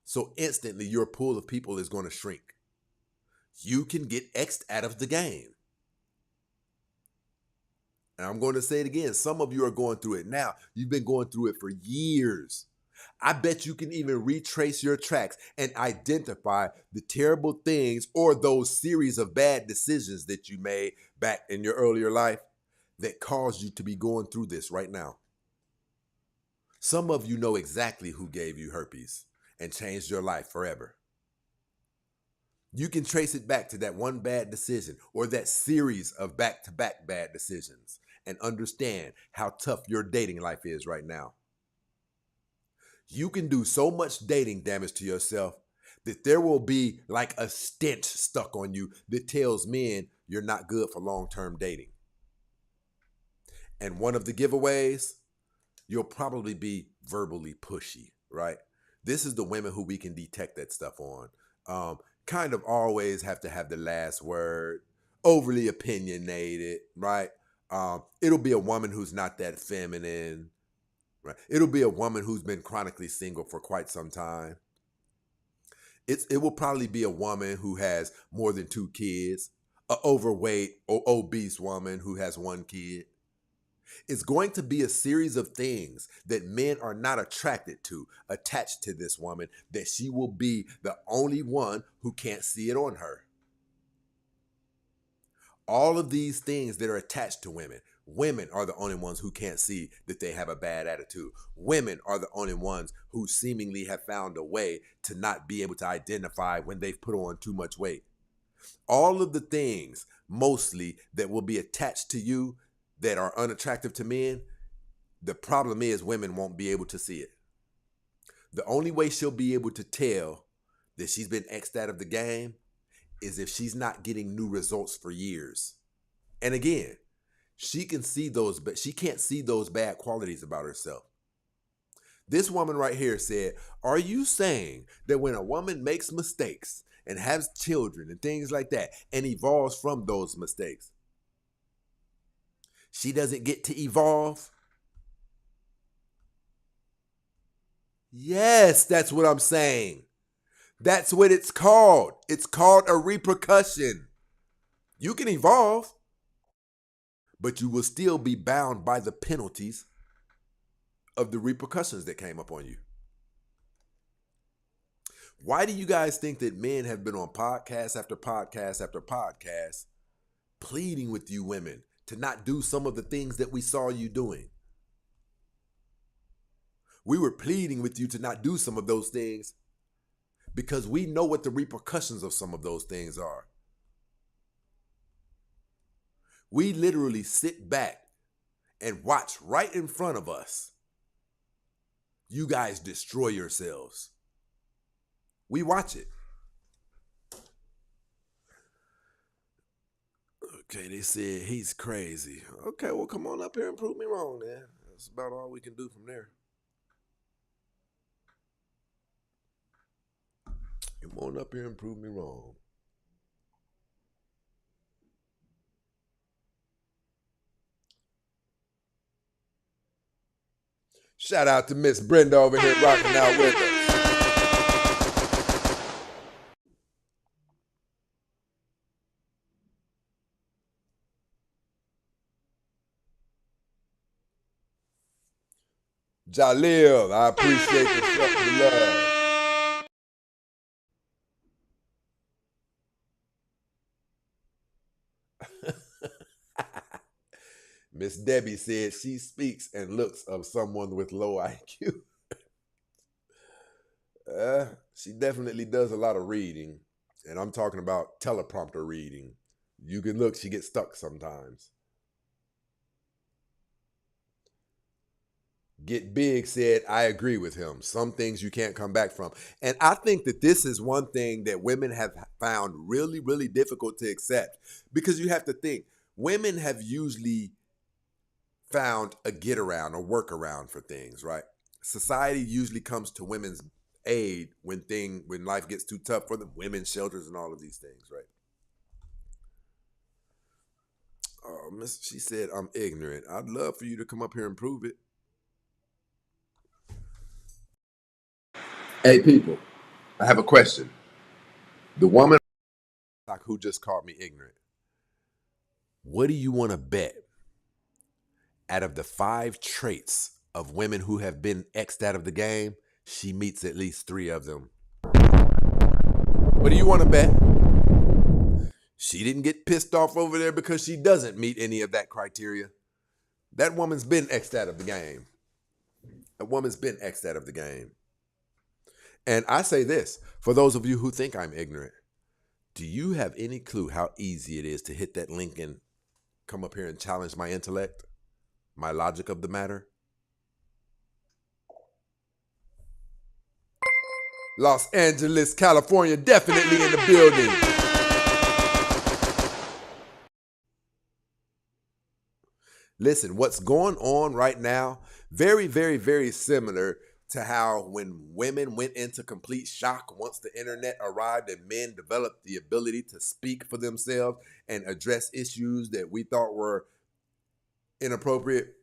So instantly your pool of people is going to shrink. You can get X'd out of the game. And I'm going to say it again. Some of you are going through it now. You've been going through it for years. I bet you can even retrace your tracks and identify the terrible things or those series of bad decisions that you made back in your earlier life that caused you to be going through this right now. Some of you know exactly who gave you herpes and changed your life forever. You can trace it back to that one bad decision or that series of back-to-back bad decisions and understand how tough your dating life is right now. You can do so much dating damage to yourself that there will be like a stench stuck on you that tells men you're not good for long-term dating. And one of the giveaways, you'll probably be verbally pushy, right? This is the women who we can detect that stuff on. Kind of always have to have the last word, overly opinionated, right? It'll be a woman who's not that feminine, right? It'll be a woman who's been chronically single for quite some time. It will probably be a woman who has more than 2 kids, an overweight or obese woman who has 1 kid. It's going to be a series of things that men are not attracted to, attached to this woman, that she will be the only one who can't see it on her. All of these things that are attached to women, women are the only ones who can't see that they have a bad attitude. Women are the only ones who seemingly have found a way to not be able to identify when they've put on too much weight. All of the things, mostly, that will be attached to you that are unattractive to men, the problem is women won't be able to see it. The only way she'll be able to tell that she's been X'd out of the game is if she's not getting new results for years. And again, she can see those, but she can't see those bad qualities about herself. This woman right here said, are you saying that when a woman makes mistakes and has children and things like that and evolves from those mistakes, she doesn't get to evolve? Yes, that's what I'm saying. That's what it's called. It's called a repercussion. You can evolve, but you will still be bound by the penalties of the repercussions that came upon you. Why do you guys think that men have been on podcast after podcast after podcast pleading with you women to not do some of the things that we saw you doing? We were pleading with you to not do some of those things because we know what the repercussions of some of those things are. We literally sit back and watch right in front of us you guys destroy yourselves. We watch it. Okay, they said he's crazy. Okay, well, come on up here and prove me wrong, then. That's about all we can do from there. Come on up here and prove me wrong. Shout out to Miss Brenda over here rocking out with us. Jalil, I appreciate the love. Miss Debbie said she speaks and looks of someone with low IQ. She definitely does a lot of reading, and I'm talking about teleprompter reading. You can look, she gets stuck sometimes. Get Big said, I agree with him. Some things you can't come back from. And I think that this is one thing that women have found really, really difficult to accept, because you have to think, women have usually found a get around, a workaround for things, right? Society usually comes to women's aid when life gets too tough for them, women's shelters and all of these things, right? Oh, she said, I'm ignorant. I'd love for you to come up here and prove it. Hey, people, I have a question. The woman who just called me ignorant, what do you want to bet out of the 5 traits of women who have been X'd out of the game, she meets at least 3 of them? What do you want to bet? She didn't get pissed off over there because she doesn't meet any of that criteria. That woman's been X'd out of the game. That woman's been X'd out of the game. And I say this, for those of you who think I'm ignorant, do you have any clue how easy it is to hit that link and come up here and challenge my intellect, my logic of the matter? Los Angeles, California, definitely in the building. Listen, what's going on right now, very, very, very similar to how when women went into complete shock once the internet arrived and men developed the ability to speak for themselves and address issues that we thought were inappropriate.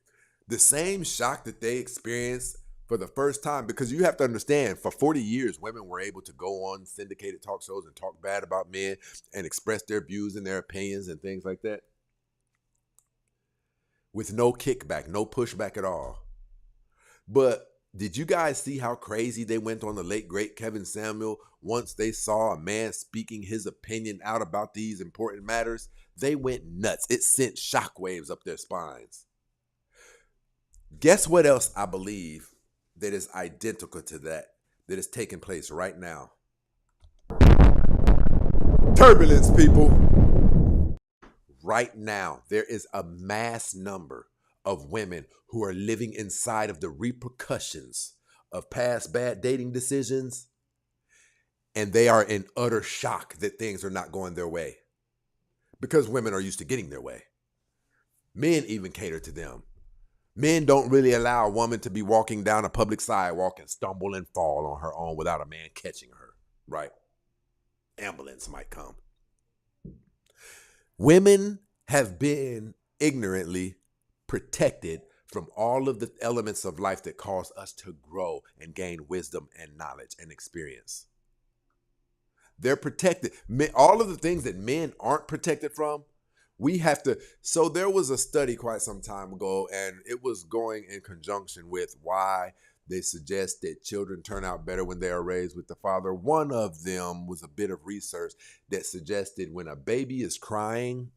The same shock that they experienced for the first time, because you have to understand, for 40 years, women were able to go on syndicated talk shows and talk bad about men and express their views and their opinions and things like that with no kickback, no pushback at all. But did you guys see how crazy they went on the late, great Kevin Samuel once they saw a man speaking his opinion out about these important matters? They went nuts. It sent shockwaves up their spines. Guess what else I believe that is identical to that is taking place right now? Turbulence, people. Right now, there is a mass number of women who are living inside of the repercussions of past bad dating decisions, and they are in utter shock that things are not going their way, because women are used to getting their way. Men even cater to them. Men don't really allow a woman to be walking down a public sidewalk and stumble and fall on her own without a man catching her, right? Ambulance might come. Women have been ignorantly protected from all of the elements of life that cause us to grow and gain wisdom and knowledge and experience. They're protected. All of the things that men aren't protected from, we have to. So there was a study quite some time ago, and it was going in conjunction with why they suggest that children turn out better when they are raised with the father. One of them was a bit of research that suggested when a baby is crying,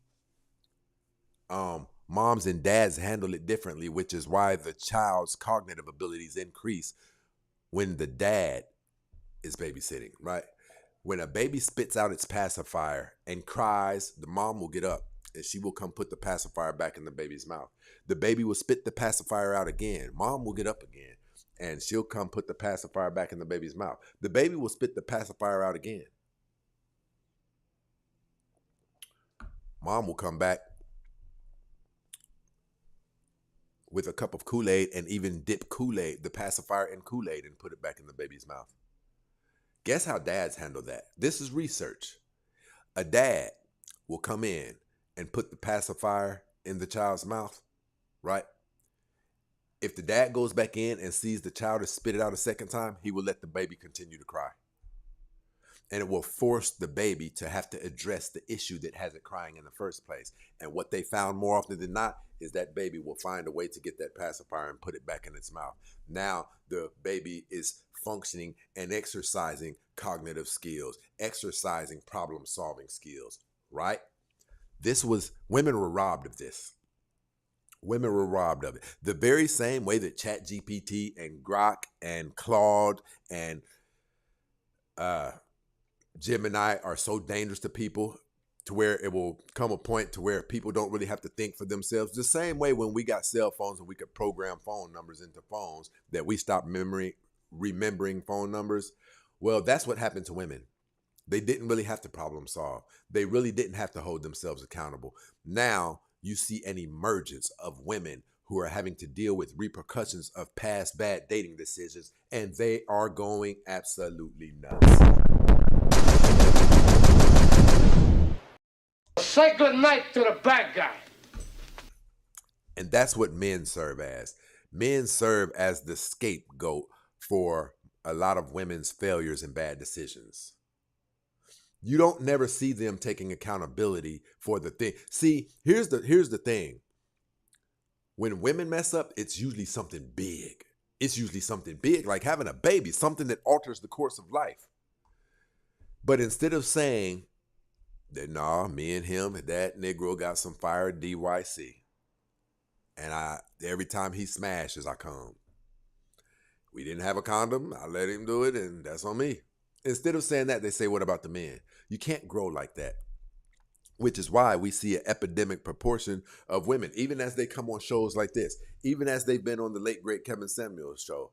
moms and dads handle it differently, which is why the child's cognitive abilities increase when the dad is babysitting, right? When a baby spits out its pacifier and cries, the mom will get up and she will come put the pacifier back in the baby's mouth. The baby will spit the pacifier out again. Mom will get up again and she'll come put the pacifier back in the baby's mouth. The baby will spit the pacifier out again. Mom will come back with a cup of Kool-Aid and even dip Kool-Aid, the pacifier in Kool-Aid, and put it back in the baby's mouth. Guess how dads handle that? This is research. A dad will come in and put the pacifier in the child's mouth, right? If the dad goes back in and sees the child is spit it out a second time, he will let the baby continue to cry. And it will force the baby to have to address the issue that has it crying in the first place. And what they found more often than not is that baby will find a way to get that pacifier and put it back in its mouth. Now the baby is functioning and exercising cognitive skills, exercising problem-solving skills, right? Women were robbed of this. Women were robbed of it. The very same way that ChatGPT and Grok and Claude and Gemini are so dangerous to people to where it will come a point to where people don't really have to think for themselves. The same way when we got cell phones and we could program phone numbers into phones that we stopped remembering phone numbers. Well, that's what happened to women. They didn't really have to problem solve. They really didn't have to hold themselves accountable. Now you see an emergence of women who are having to deal with repercussions of past bad dating decisions, and they are going absolutely nuts. Say good night to the bad guy. And that's what men serve as. Men serve as the scapegoat for a lot of women's failures and bad decisions. You don't never see them taking accountability for the thing. See, here's the thing. When women mess up, it's usually something big. It's usually something big, like having a baby, something that alters the course of life. But instead of saying that, nah, me and him, that Negro got some fire DYC. And every time he smashes, I come. We didn't have a condom. I let him do it, and that's on me. Instead of saying that, they say, what about the men? You can't grow like that, which is why we see an epidemic proportion of women, even as they come on shows like this, even as they've been on the late, great Kevin Samuels show.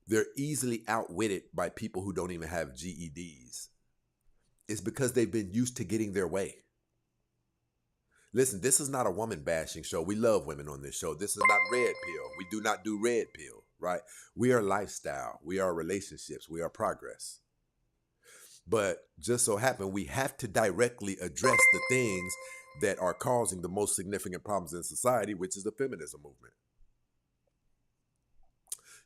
They're easily outwitted by people who don't even have GEDs. It's because they've been used to getting their way. Listen, this is not a woman bashing show. We love women on this show. This is not red pill. We do not do red pill, right? We are lifestyle. We are relationships. We are progress. But just so happen, we have to directly address the things that are causing the most significant problems in society, which is the feminism movement.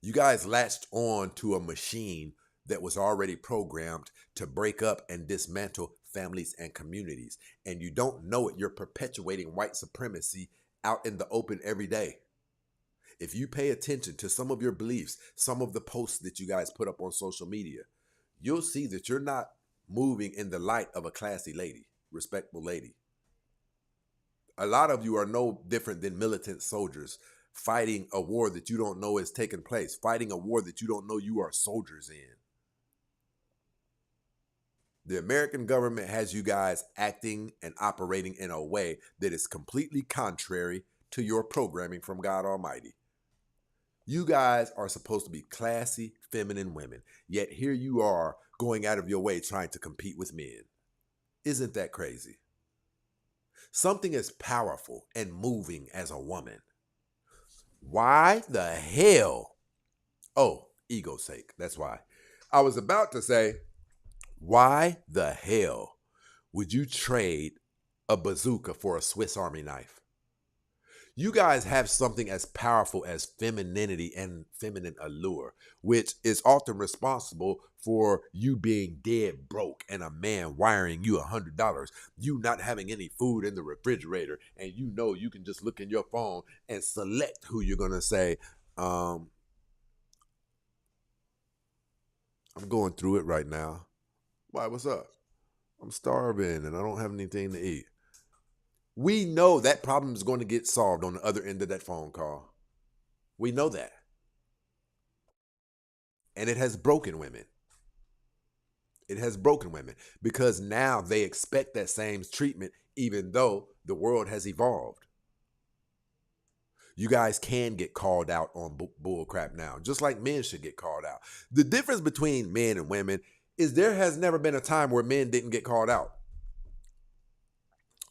You guys latched on to a machine that was already programmed to break up and dismantle families and communities. And you don't know it. You're perpetuating white supremacy out in the open every day. If you pay attention to some of your beliefs, some of the posts that you guys put up on social media, you'll see that you're not moving in the light of a classy lady, respectable lady. A lot of you are no different than militant soldiers fighting a war that you don't know is taking place, fighting a war that you don't know you are soldiers in. The American government has you guys acting and operating in a way that is completely contrary to your programming from God Almighty. You guys are supposed to be classy, feminine women, yet here you are going out of your way trying to compete with men. Isn't that crazy? Something as powerful and moving as a woman. Why the hell? Oh, ego's sake. That's why. I was about to say, why the hell would you trade a bazooka for a Swiss Army knife? You guys have something as powerful as femininity and feminine allure, which is often responsible for you being dead broke and a man wiring you $100, you not having any food in the refrigerator, and you know you can just look in your phone and select who you're going to say, I'm going through it right now. Why, what's up? I'm starving and I don't have anything to eat. We know that problem is going to get solved on the other end of that phone call. We know that. And it has broken women. It has broken women because now they expect that same treatment even though the world has evolved. You guys can get called out on bull crap now, just like men should get called out. The difference between men and women is there has never been a time where men didn't get called out.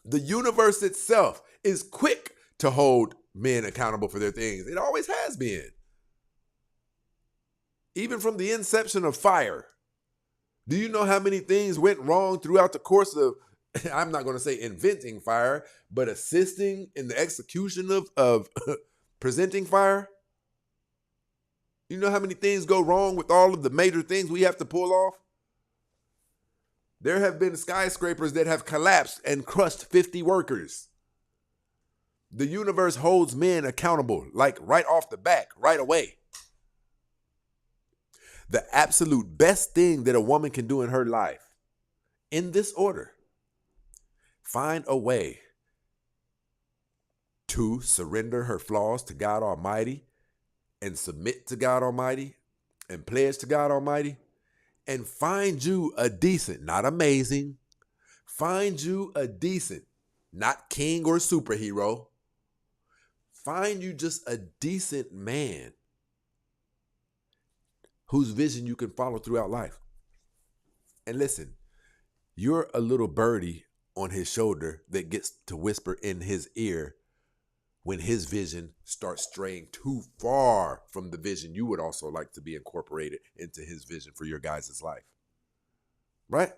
The universe itself is quick to hold men accountable for their things. It always has been. Even from the inception of fire. Do you know how many things went wrong throughout the course of, I'm not going to say inventing fire, but assisting in the execution of presenting fire? You know how many things go wrong with all of the major things we have to pull off? There have been skyscrapers that have collapsed and crushed 50 workers. The universe holds men accountable, like right off the back, right away. The absolute best thing that a woman can do in her life, in this order, find a way to surrender her flaws to God Almighty and submit to God Almighty and pledge to God Almighty, and find you a decent, not amazing, find you a decent, not king or superhero, find you just a decent man whose vision you can follow throughout life. And listen, you're a little birdie on his shoulder that gets to whisper in his ear when his vision starts straying too far from the vision you would also like to be incorporated into his vision for your guys' life. Right?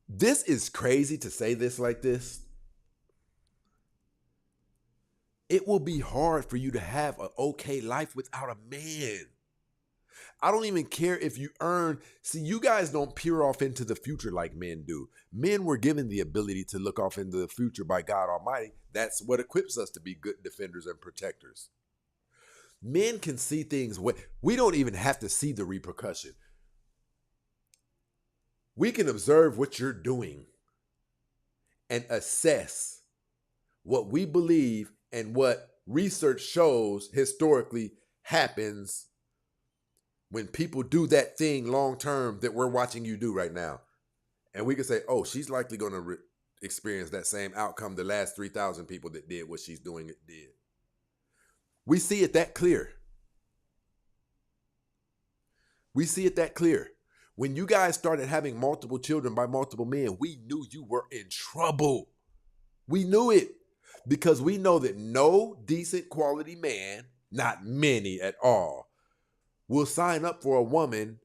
This is crazy to say this like this. It will be hard for you to have an okay life without a man. I don't even care if you earn. See, you guys don't peer off into the future like men do. Men were given the ability to look off into the future by God Almighty. That's what equips us to be good defenders and protectors. Men can see things. We don't even have to see the repercussion. We can observe what you're doing and assess what we believe and what research shows historically happens when people do that thing long term that we're watching you do right now. And we can say, oh, she's likely going to experience that same outcome the last 3,000 people that did what she's doing did. We see it that clear. We see it that clear. When you guys started having multiple children by multiple men, we knew you were in trouble. We knew it because we know that no decent quality man, not many at all, will sign up for a woman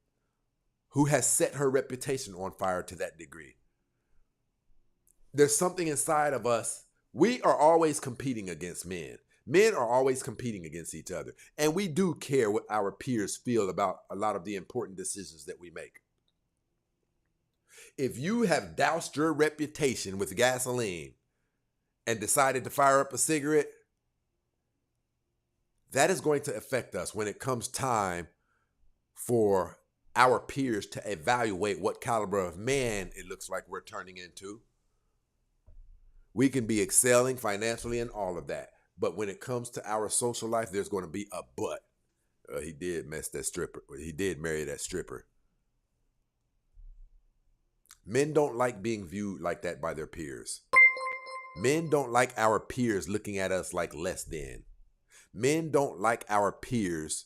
who has set her reputation on fire to that degree. There's something inside of us. We are always competing against men. Men are always competing against each other. And we do care what our peers feel about a lot of the important decisions that we make. If you have doused your reputation with gasoline and decided to fire up a cigarette, that is going to affect us when it comes time for our peers to evaluate what caliber of man it looks like we're turning into. We can be excelling financially and all of that. But when it comes to our social life, there's going to be a but. He did mess that stripper. He did marry that stripper. Men don't like being viewed like that by their peers. Men don't like our peers looking at us like less than. Men don't like our peers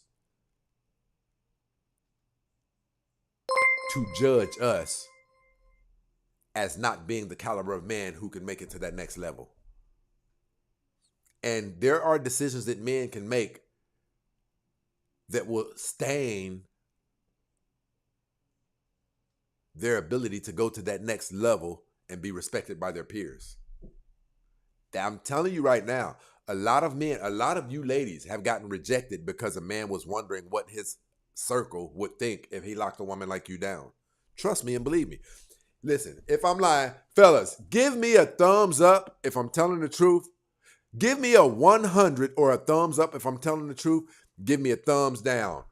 to judge us as not being the caliber of man who can make it to that next level. And there are decisions that men can make that will stain their ability to go to that next level and be respected by their peers. I'm telling you right now, a lot of men, a lot of you ladies have gotten rejected because a man was wondering what his circle would think if he locked a woman like you down. Trust me and believe me. Listen, if I'm lying, fellas, give me a thumbs up if I'm telling the truth. Give me a 100 or a thumbs up if I'm telling the truth. Give me a thumbs down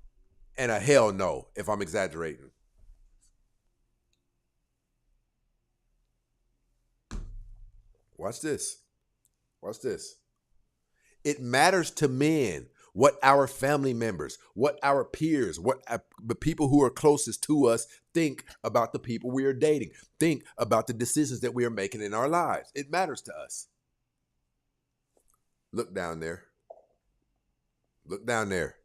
and a hell no if I'm exaggerating. Watch this. Watch this. It matters to men what our family members, what our peers, what the people who are closest to us think about the people we are dating. Think about the decisions that we are making in our lives. It matters to us. Look down there. Look down there.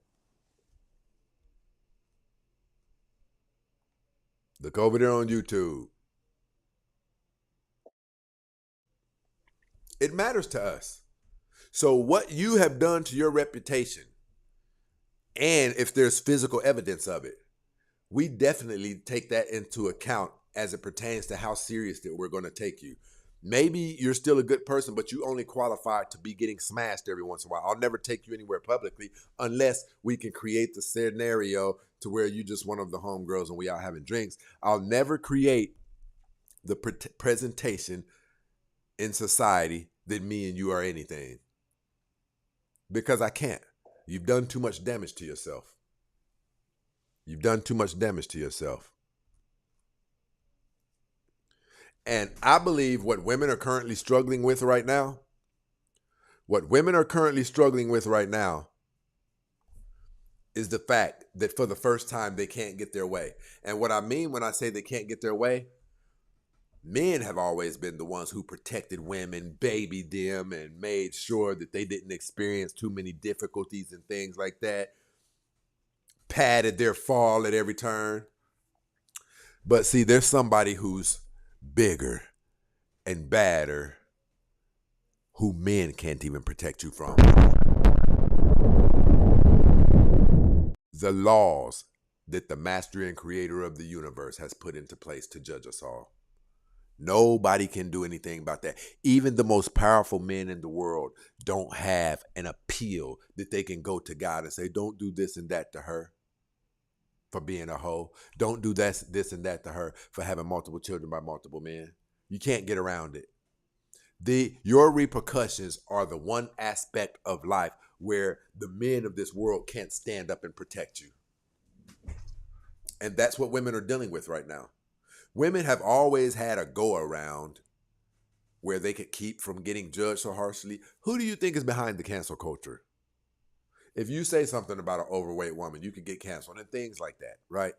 Look over there on YouTube. It matters to us. So what you have done to your reputation, and if there's physical evidence of it, we definitely take that into account as it pertains to how serious that we're going to take you. Maybe you're still a good person, but you only qualify to be getting smashed every once in a while. I'll never take you anywhere publicly unless we can create the scenario to where you just one of the homegirls and we out having drinks. I'll never create the presentation in society that me and you are anything. Because I can't. You've done too much damage to yourself. You've done too much damage to yourself. And I believe what women are currently struggling with right now, is the fact that for the first time they can't get their way. And what I mean when I say they can't get their way, men have always been the ones who protected women, babied them, and made sure that they didn't experience too many difficulties and things like that. Padded their fall at every turn. But see, there's somebody who's bigger and badder who men can't even protect you from. The laws that the master and creator of the universe has put into place to judge us all. Nobody can do anything about that. Even the most powerful men in the world don't have an appeal that they can go to God and say, don't do this and that to her for being a hoe. Don't do this and that to her for having multiple children by multiple men. You can't get around it. Your repercussions are the one aspect of life where the men of this world can't stand up and protect you. And that's what women are dealing with right now. Women have always had a go-around where they could keep from getting judged so harshly. Who do you think is behind the cancel culture? If you say something about an overweight woman, you could get canceled and things like that, right?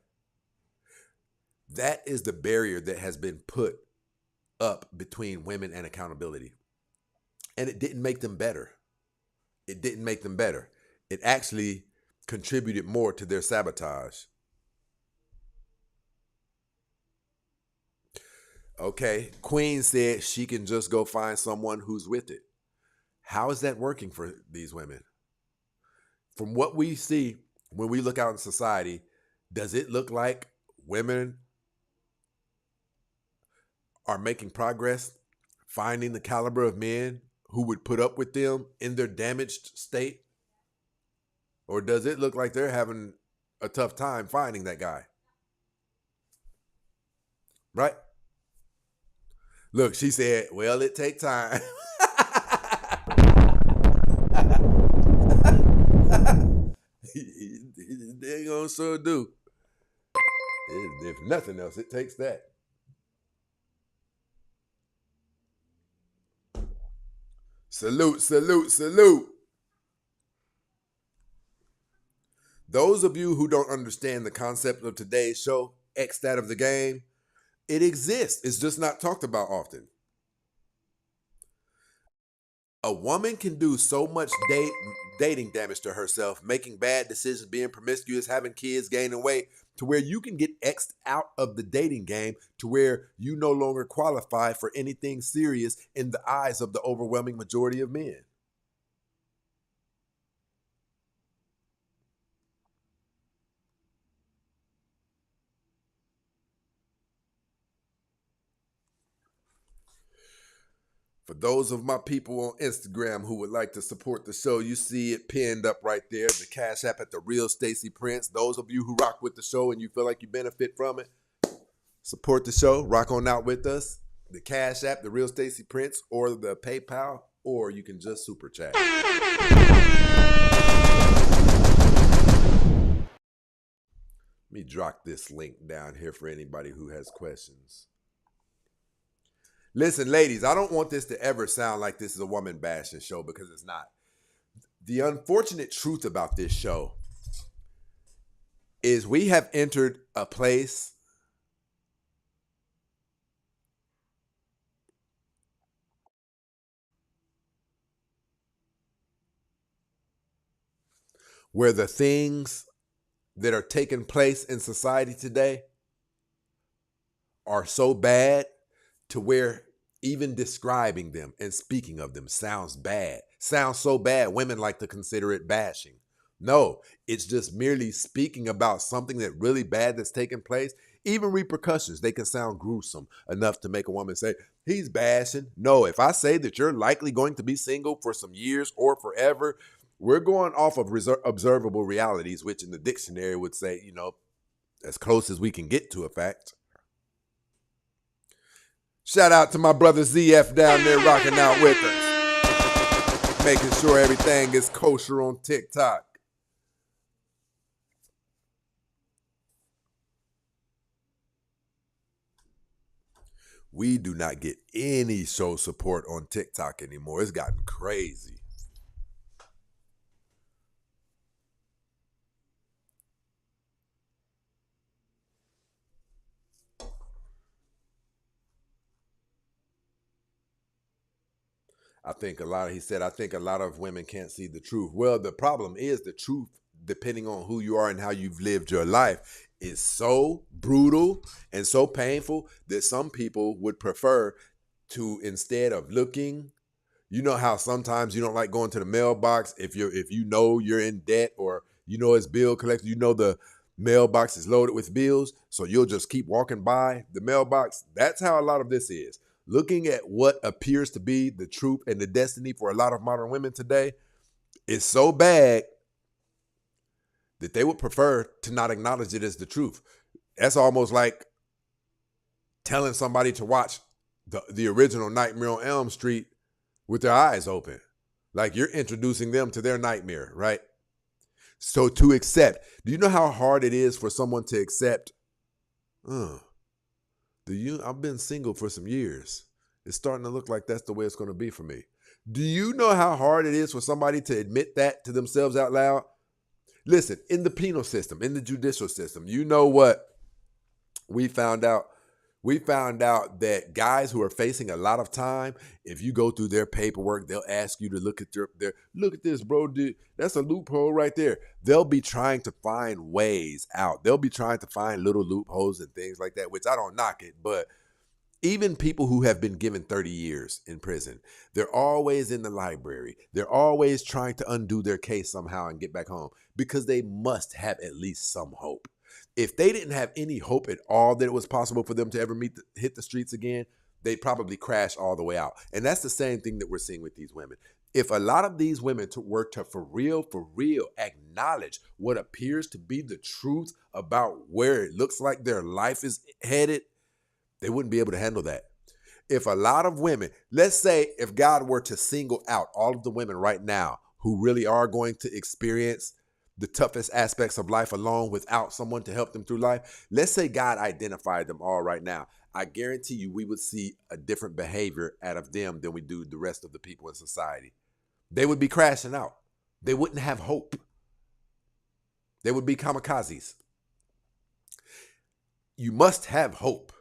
That is the barrier that has been put up between women and accountability. And it didn't make them better. It didn't make them better. It actually contributed more to their sabotage. Okay, Queen said she can just go find someone who's with it. How is that working for these women? From what we see when we look out in society, does it look like women are making progress, finding the caliber of men who would put up with them in their damaged state? Or does it look like they're having a tough time finding that guy? Right? Look, she said, well, it take time. They gonna sure do. If nothing else, it takes that. Salute, salute, salute. Those of you who don't understand the concept of today's show, X that of the game, it exists. It's just not talked about often. A woman can do so much dating damage to herself, making bad decisions, being promiscuous, having kids, gaining weight, to where you can get X'd out of the dating game to where you no longer qualify for anything serious in the eyes of the overwhelming majority of men. For those of my people on Instagram who would like to support the show, you see it pinned up right there, the Cash App at The Real Stacey Prince. Those of you who rock with the show and you feel like you benefit from it, support the show, rock on out with us. The Cash App, The Real Stacey Prince, or the PayPal, or you can just super chat. Let me drop this link down here for anybody who has questions. Listen, ladies, I don't want this to ever sound like this is a woman bashing show, because it's not. The unfortunate truth about this show is we have entered a place where the things that are taking place in society today are so bad to where even describing them and speaking of them sounds bad. Sounds so bad, women like to consider it bashing. No, it's just merely speaking about something that really bad that's taking place. Even repercussions, they can sound gruesome enough to make a woman say, he's bashing. No, if I say that you're likely going to be single for some years or forever, we're going off of observable realities, which in the dictionary would say, as close as we can get to a fact. Shout out to my brother ZF down there rocking out with us, making sure everything is kosher on TikTok. We do not get any show support on TikTok anymore. It's gotten crazy. I think a lot of women can't see the truth. Well, the problem is the truth, depending on who you are and how you've lived your life, is so brutal and so painful that some people would prefer to, instead of looking, you know how sometimes you don't like going to the mailbox if you know you're in debt, or it's bill collector, the mailbox is loaded with bills, so you'll just keep walking by the mailbox. That's how a lot of this is. Looking at what appears to be the truth and the destiny for a lot of modern women today is so bad that they would prefer to not acknowledge it as the truth. That's almost like telling somebody to watch the original Nightmare on Elm Street with their eyes open. Like you're introducing them to their nightmare, right? So to accept, do you know how hard it is for someone to accept, I've been single for some years. It's starting to look like that's the way it's going to be for me. Do you know how hard it is for somebody to admit that to themselves out loud? Listen, in the penal system, in the judicial system, you know what we found out? We found out that guys who are facing a lot of time, if you go through their paperwork, they'll ask you to look at look at this, bro. Dude, that's a loophole right there. They'll be trying to find ways out. They'll be trying to find little loopholes and things like that, which I don't knock it. But even people who have been given 30 years in prison, they're always in the library. They're always trying to undo their case somehow and get back home because they must have at least some hope. If they didn't have any hope at all that it was possible for them to ever hit the streets again, they'd probably crash all the way out. And that's the same thing that we're seeing with these women. If a lot of these women were to for real, acknowledge what appears to be the truth about where it looks like their life is headed, they wouldn't be able to handle that. If a lot of women, let's say if God were to single out all of the women right now who really are going to experience the toughest aspects of life alone without someone to help them through life, let's say God identified them all right now. I guarantee you we would see a different behavior out of them than we do the rest of the people in society. They would be crashing out. They wouldn't have hope. They would be kamikazes. You must have hope,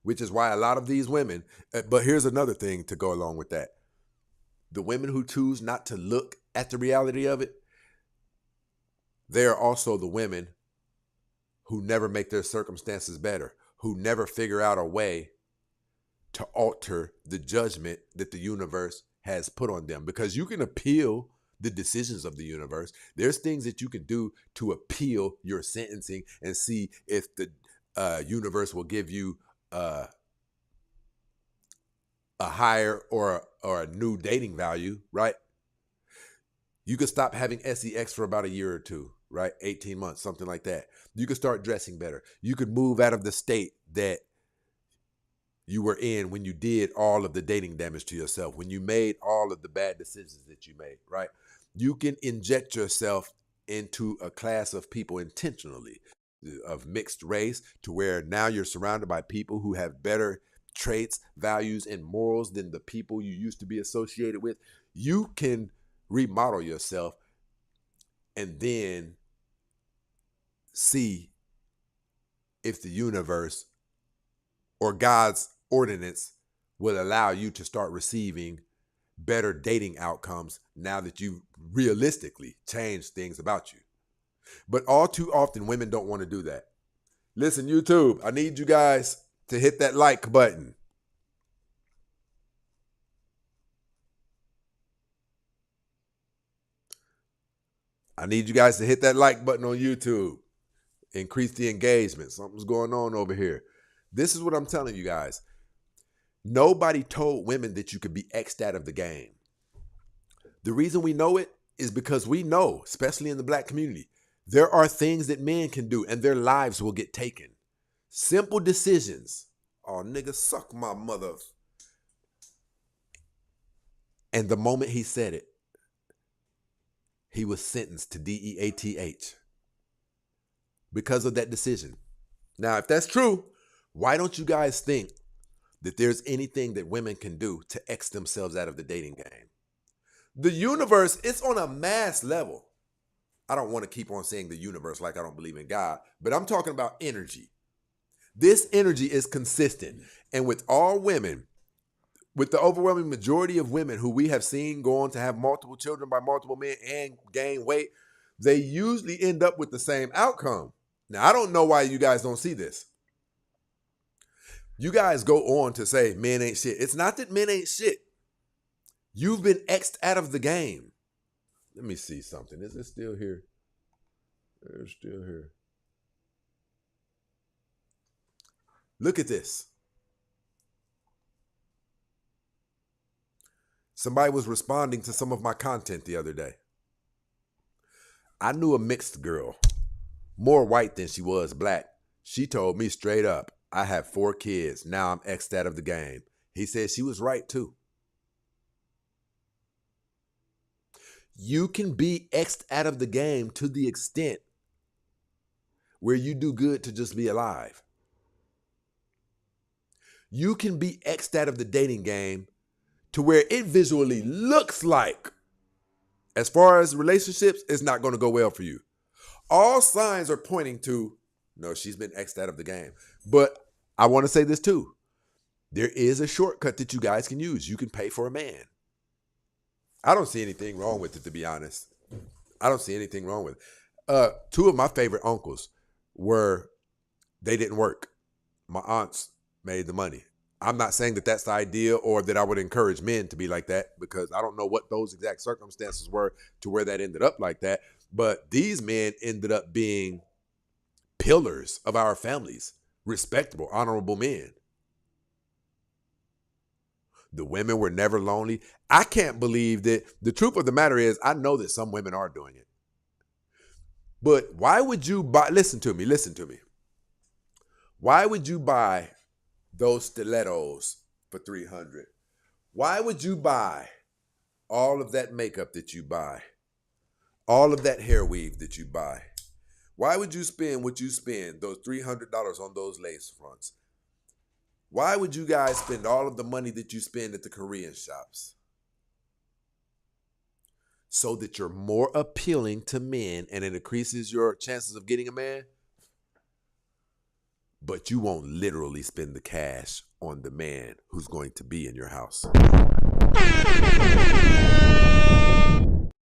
which is why a lot of these women, but here's another thing to go along with that. The women who choose not to look at the reality of it, they are also the women who never make their circumstances better, who never figure out a way to alter the judgment that the universe has put on them. Because you can appeal the decisions of the universe. There's things that you can do to appeal your sentencing and see if the universe will give you a higher or a new dating value, right? You could stop having sex for about a year or two, right? 18 months, something like that. You could start dressing better. You could move out of the state that you were in when you did all of the dating damage to yourself, when you made all of the bad decisions that you made, right? You can inject yourself into a class of people intentionally, of mixed race, to where now you're surrounded by people who have better traits, values, and morals than the people you used to be associated with. You can remodel yourself and then see if the universe or God's ordinance will allow you to start receiving better dating outcomes now that you've realistically changed things about you. But all too often, women don't want to do that. Listen, YouTube, I need you guys to hit that like button. I need you guys to hit that like button on YouTube. Increase the engagement. Something's going on over here. This is what I'm telling you guys. Nobody told women that you could be X'd out of the game. The reason we know it is because we know, especially in the black community, there are things that men can do and their lives will get taken. Simple decisions. Oh, nigga, suck my mother. And the moment he said it, he was sentenced to DEATH because of that decision. Now, if that's true, why don't you guys think that there's anything that women can do to X themselves out of the dating game? The universe, it's on a mass level. I don't want to keep on saying the universe like I don't believe in God, but I'm talking about energy. This energy is consistent. And with all women, with the overwhelming majority of women who we have seen go on to have multiple children by multiple men and gain weight, they usually end up with the same outcome. Now, I don't know why you guys don't see this. You guys go on to say men ain't shit. It's not that men ain't shit. You've been X'd out of the game. Let me see something. Is it still here? It's still here. Look at this. Somebody was responding to some of my content the other day. I knew a mixed girl, more white than she was black. She told me straight up, I have 4 kids. Now I'm X'd out of the game. He said she was right too. You can be X'd out of the game to the extent where you do good to just be alive. You can be X'd out of the dating game to where it visually looks like, as far as relationships, it's not going to go well for you. All signs are pointing to, no, she's been X'd out of the game. But I want to say this too. There is a shortcut that you guys can use. You can pay for a man. I don't see anything wrong with it, to be honest. I don't see anything wrong with it. 2 of my favorite uncles they didn't work. My aunts made the money. I'm not saying that that's the idea or that I would encourage men to be like that, because I don't know what those exact circumstances were to where that ended up like that. But these men ended up being pillars of our families, respectable, honorable men. The women were never lonely. I can't believe that. The truth of the matter is, I know that some women are doing it. But why would you buy, listen to me. Why would you buy those stilettos for $300? Why would you buy all of that makeup that you buy? All of that hair weave that you buy? Why would you spend what you spend, those $300 on those lace fronts? Why would you guys spend all of the money that you spend at the Korean shops? So that you're more appealing to men and it increases your chances of getting a man? But you won't literally spend the cash on the man who's going to be in your house.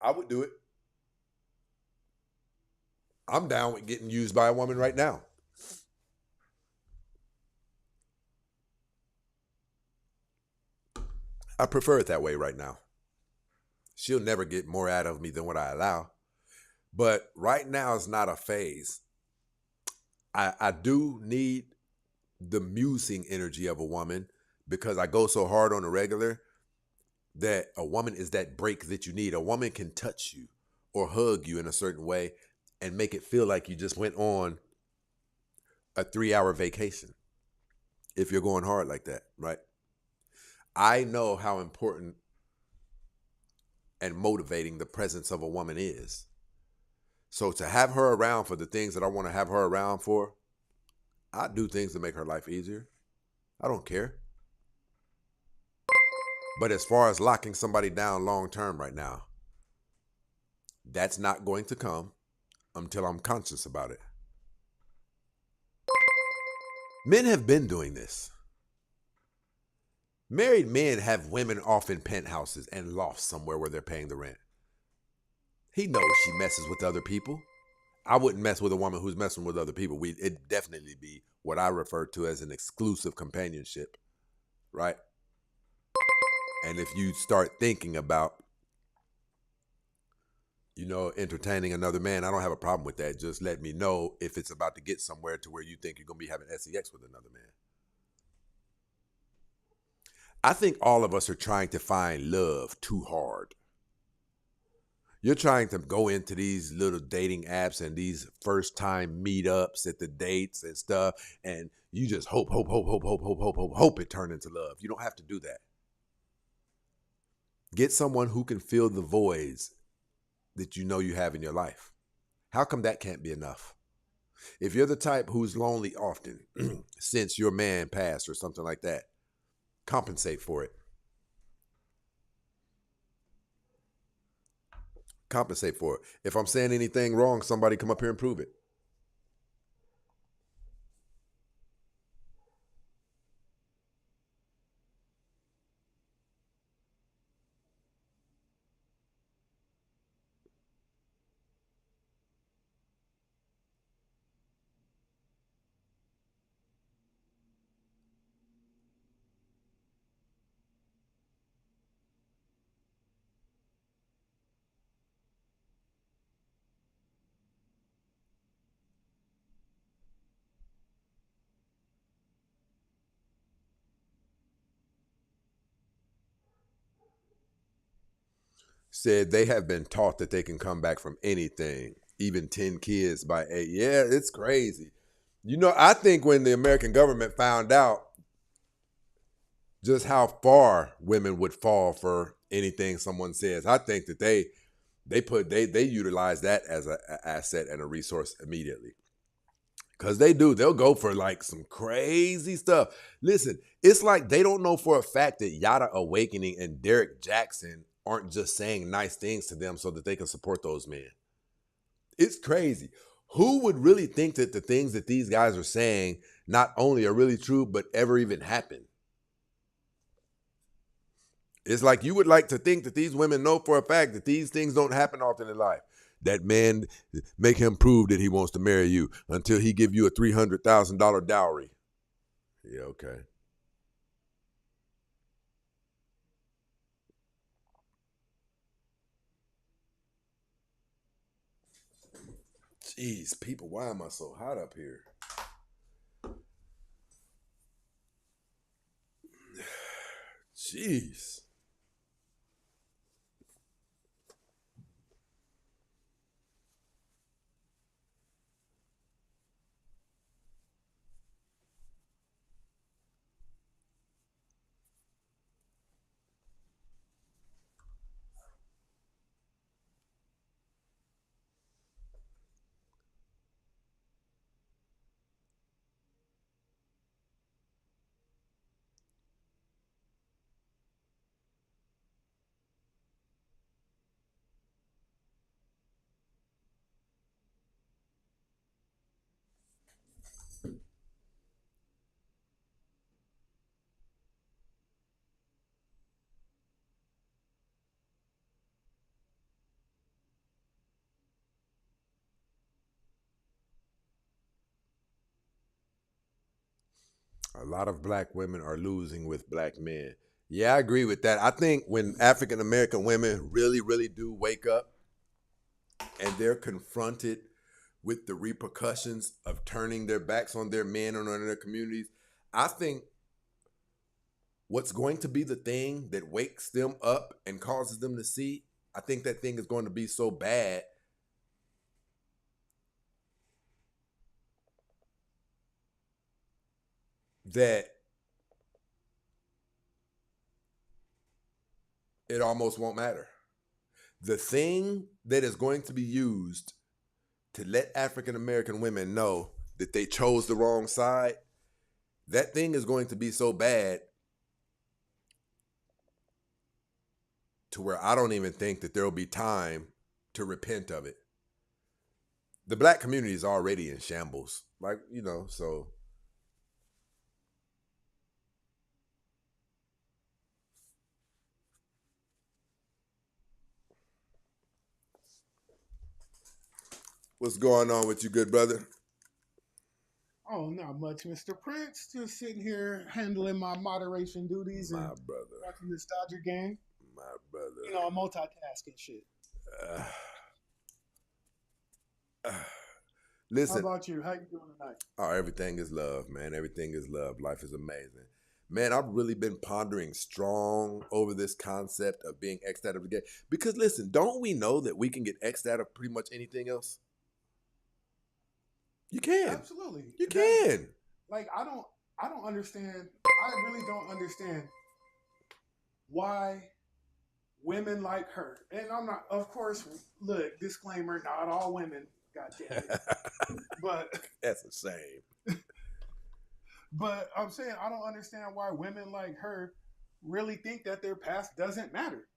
I would do it. I'm down with getting used by a woman right now. I prefer it that way right now. She'll never get more out of me than what I allow. But right now is not a phase. I do need the musing energy of a woman, because I go so hard on a regular that a woman is that break that you need. A woman can touch you or hug you in a certain way and make it feel like you just went on a 3-hour vacation if you're going hard like that, right? I know how important and motivating the presence of a woman is. So to have her around for the things that I want to have her around for, I do things to make her life easier. I don't care. But as far as locking somebody down long term right now, that's not going to come until I'm conscious about it. Men have been doing this. Married men have women off in penthouses and lofts somewhere where they're paying the rent. He knows she messes with other people. I wouldn't mess with a woman who's messing with other people. It'd definitely be what I refer to as an exclusive companionship, right? And if you start thinking about entertaining another man, I don't have a problem with that. Just let me know if it's about to get somewhere to where you think you're going to be having sex with another man. I think all of us are trying to find love too hard. You're trying to go into these little dating apps and these first time meetups at the dates and stuff, and you just hope it turn into love. You don't have to do that. Get someone who can fill the voids that you know you have in your life. How come that can't be enough? If you're the type who's lonely often since your man passed or something like that, compensate for it. Compensate for it. If I'm saying anything wrong, somebody come up here and prove it. Said they have been taught that they can come back from anything, even 10 kids by 8. Yeah, it's crazy. I think when the American government found out just how far women would fall for anything someone says, I think that they utilize that as an asset and a resource immediately. Because they'll go for like some crazy stuff. Listen, it's like they don't know for a fact that Yada Awakening and Derek Jackson aren't just saying nice things to them so that they can support those men. It's crazy. Who would really think that the things that these guys are saying not only are really true, but ever even happen? It's like you would like to think that these women know for a fact that these things don't happen often in life. That man, make him prove that he wants to marry you until he give you a $300,000 dowry. Yeah, okay. Jeez, people, why am I so hot up here? Jeez. A lot of black women are losing with black men. Yeah, I agree with that. I think when African American women really, really do wake up and they're confronted with the repercussions of turning their backs on their men and on their communities, I think what's going to be the thing that wakes them up and causes them to see, I think that thing is going to be so bad that it almost won't matter. The thing that is going to be used to let African American women know that they chose the wrong side, that thing is going to be so bad to where I don't even think that there will be time to repent of it. The black community is already in shambles. So what's going on with you, good brother? Oh, not much, Mr. Prince. Just sitting here handling my moderation duties and watching Nostalgia Game. My brother. Multitasking shit. Listen. about you? How you doing tonight? Oh, everything is love, man. Everything is love. Life is amazing. Man, I've really been pondering strong over this concept of being X'd out of the game. Because listen, don't we know that we can get X'd out of pretty much anything else? You can. Absolutely. You can. Like I don't understand. I really don't understand why women like her. And I'm not, of course, look, disclaimer, not all women, god damn it. But that's a shame. But I'm saying I don't understand why women like her really think that their past doesn't matter.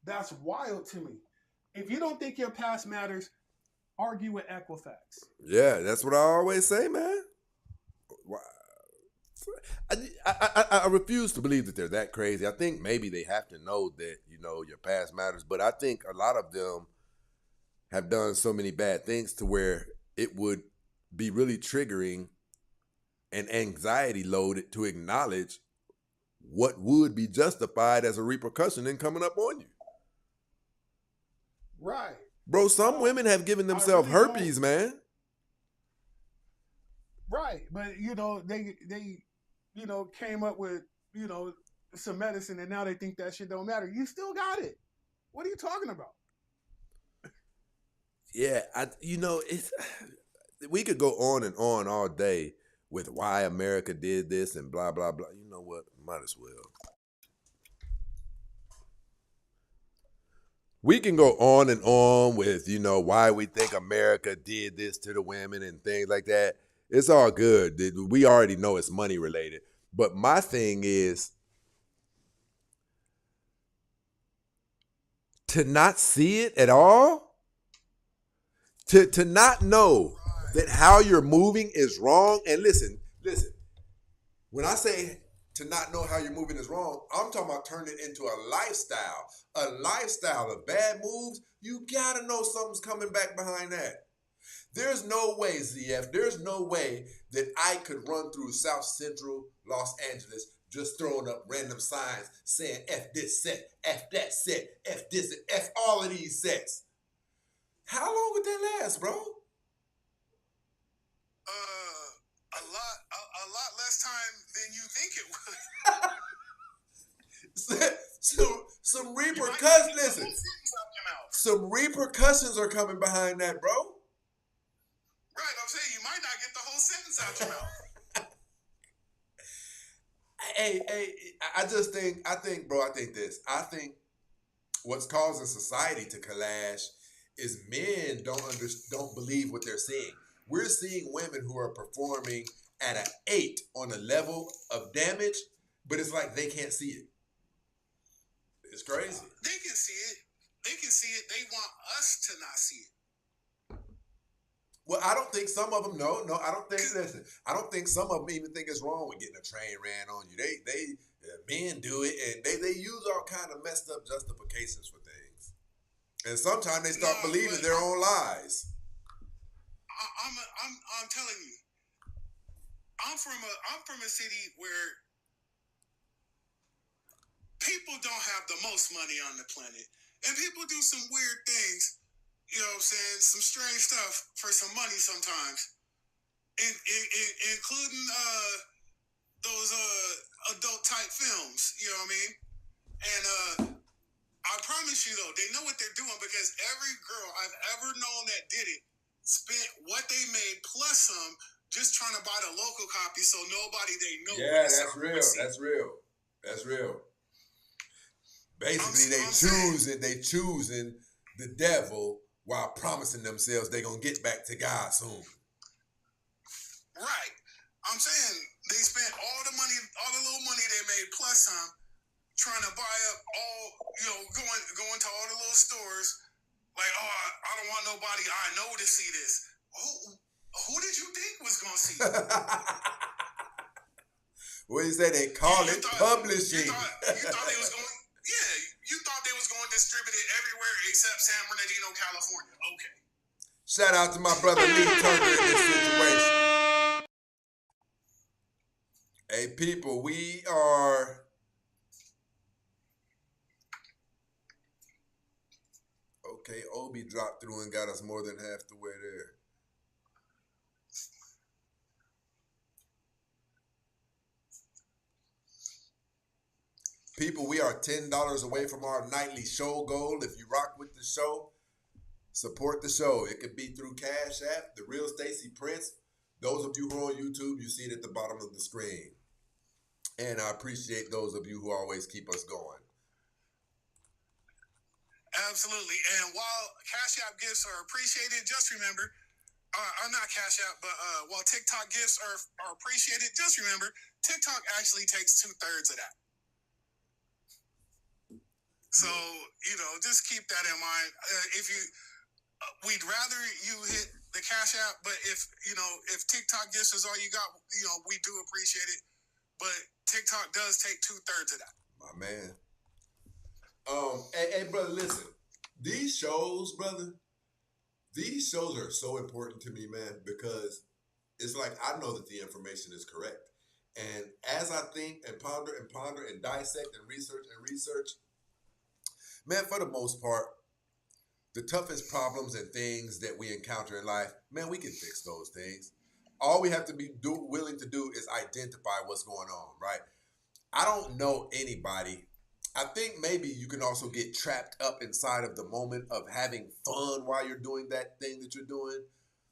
That's wild to me. If you don't think your past matters, argue with Equifax. Yeah, that's what I always say, man. Wow. I refuse to believe that they're that crazy. I think maybe they have to know that, your past matters. But I think a lot of them have done so many bad things to where it would be really triggering and anxiety loaded to acknowledge what would be justified as a repercussion in coming up on you. Right. Bro, some women have given themselves herpes, man. Right. But, they came up with, some medicine and now they think that shit don't matter. You still got it. What are you talking about? Yeah, it's we could go on and on all day with why America did this and blah, blah, blah. You know what? Might as well. We can go on and on with, why we think America did this to the women and things like that. It's all good. We already know it's money related. But my thing is to not see it at all, to not know that how you're moving is wrong. And listen, when I say to not know how you're moving is wrong, I'm talking about turning it into a lifestyle of bad moves. You gotta know something's coming back behind that. There's no way, ZF, there's no way that I could run through South Central Los Angeles just throwing up random signs saying F this set, F that set, F this, F all of these sets. How long would that last, bro? A lot less time than you think it would. Some repercussions. Listen, some repercussions are coming behind that, bro. Right, I'm saying you might not get the whole sentence out your mouth. I think what's causing society to clash is men don't believe what they're seeing. We're seeing women who are performing at an 8 on a level of damage, but it's like they can't see it. It's crazy. They can see it. They want us to not see it. Well, I don't think some of them, no, I don't think some of them even think it's wrong with getting a train ran on you. Men do it, and they use all kind of messed up justifications for things. And sometimes they start believing their own lies. I'm telling you, I'm from a city where people don't have the most money on the planet, and people do some weird things. You know what I'm saying? Some strange stuff for some money sometimes, including those adult type films. You know what I mean? And I promise you though, they know what they're doing because every girl I've ever known that did it spent what they made plus some just trying to buy the local copy so nobody they know. Yeah, that's real. That's real. Basically, they choosing the devil while promising themselves they're going to get back to God soon. Right. I'm saying they spent all the little money they made plus some trying to buy up all, going to all the little stores. Like, I don't want nobody I know to see this. Who did you think was going to see it? What do you say? They call it publishing. You thought they was going... Yeah, you thought they was going to distribute it everywhere except San Bernardino, California. Okay. Shout out to my brother Lee Turner in this situation. Hey, people, we are... Okay, Obi dropped through and got us more than half the way there. People, we are $10 away from our nightly show goal. If you rock with the show, support the show. It could be through Cash App, The Real Stacy Prince. Those of you who are on YouTube, you see it at the bottom of the screen. And I appreciate those of you who always keep us going. Absolutely. And while Cash App gifts are appreciated, just remember, not Cash App, but while TikTok gifts are appreciated, just remember, TikTok actually takes 2/3 of that. So, just keep that in mind. We'd rather you hit the Cash App, but if TikTok gifts is all you got, we do appreciate it. But TikTok does take 2/3 of that. My man. Hey, brother, listen. These shows, brother, these shows are so important to me, man, because it's like I know that the information is correct. And as I think and ponder and dissect and research, man, for the most part, the toughest problems and things that we encounter in life, man, we can fix those things. All we have to be willing to do is identify what's going on, right? I don't know anybody. I think maybe you can also get trapped up inside of the moment of having fun while you're doing that thing that you're doing.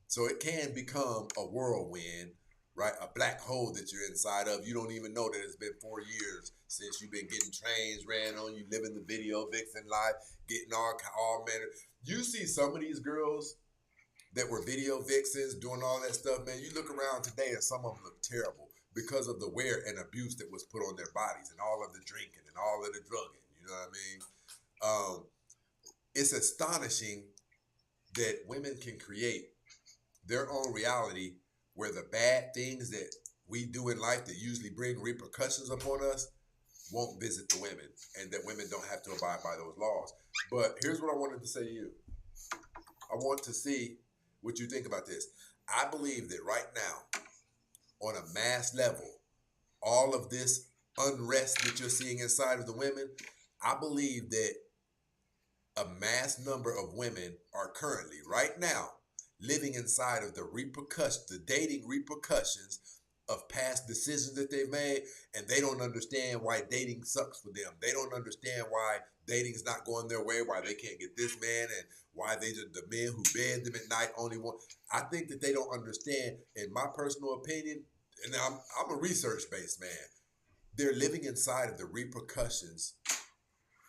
So it can become a whirlwind, right? A black hole that you're inside of. You don't even know that it's been 4 years since you've been getting trains ran on you, living the video vixen life, getting all manner. You see some of these girls that were video vixens doing all that stuff, man. You look around today and some of them look terrible because of the wear and abuse that was put on their bodies and all of the drinking and all of the drugging. You know what I mean? It's astonishing that women can create their own reality where the bad things that we do in life that usually bring repercussions upon us won't visit the women, and that women don't have to abide by those laws. But here's what I wanted to say to you. I want to see what you think about this. I believe that right now, on a mass level, all of this unrest that you're seeing inside of the women, I believe that a mass number of women are currently, right now, living inside of the repercussions, the dating repercussions of past decisions that they've made, and they don't understand why dating sucks for them. They don't understand why dating's not going their way, why they can't get this man, and why the men who bed them at night only want. I think that they don't understand, in my personal opinion, and I'm a research-based man, they're living inside of the repercussions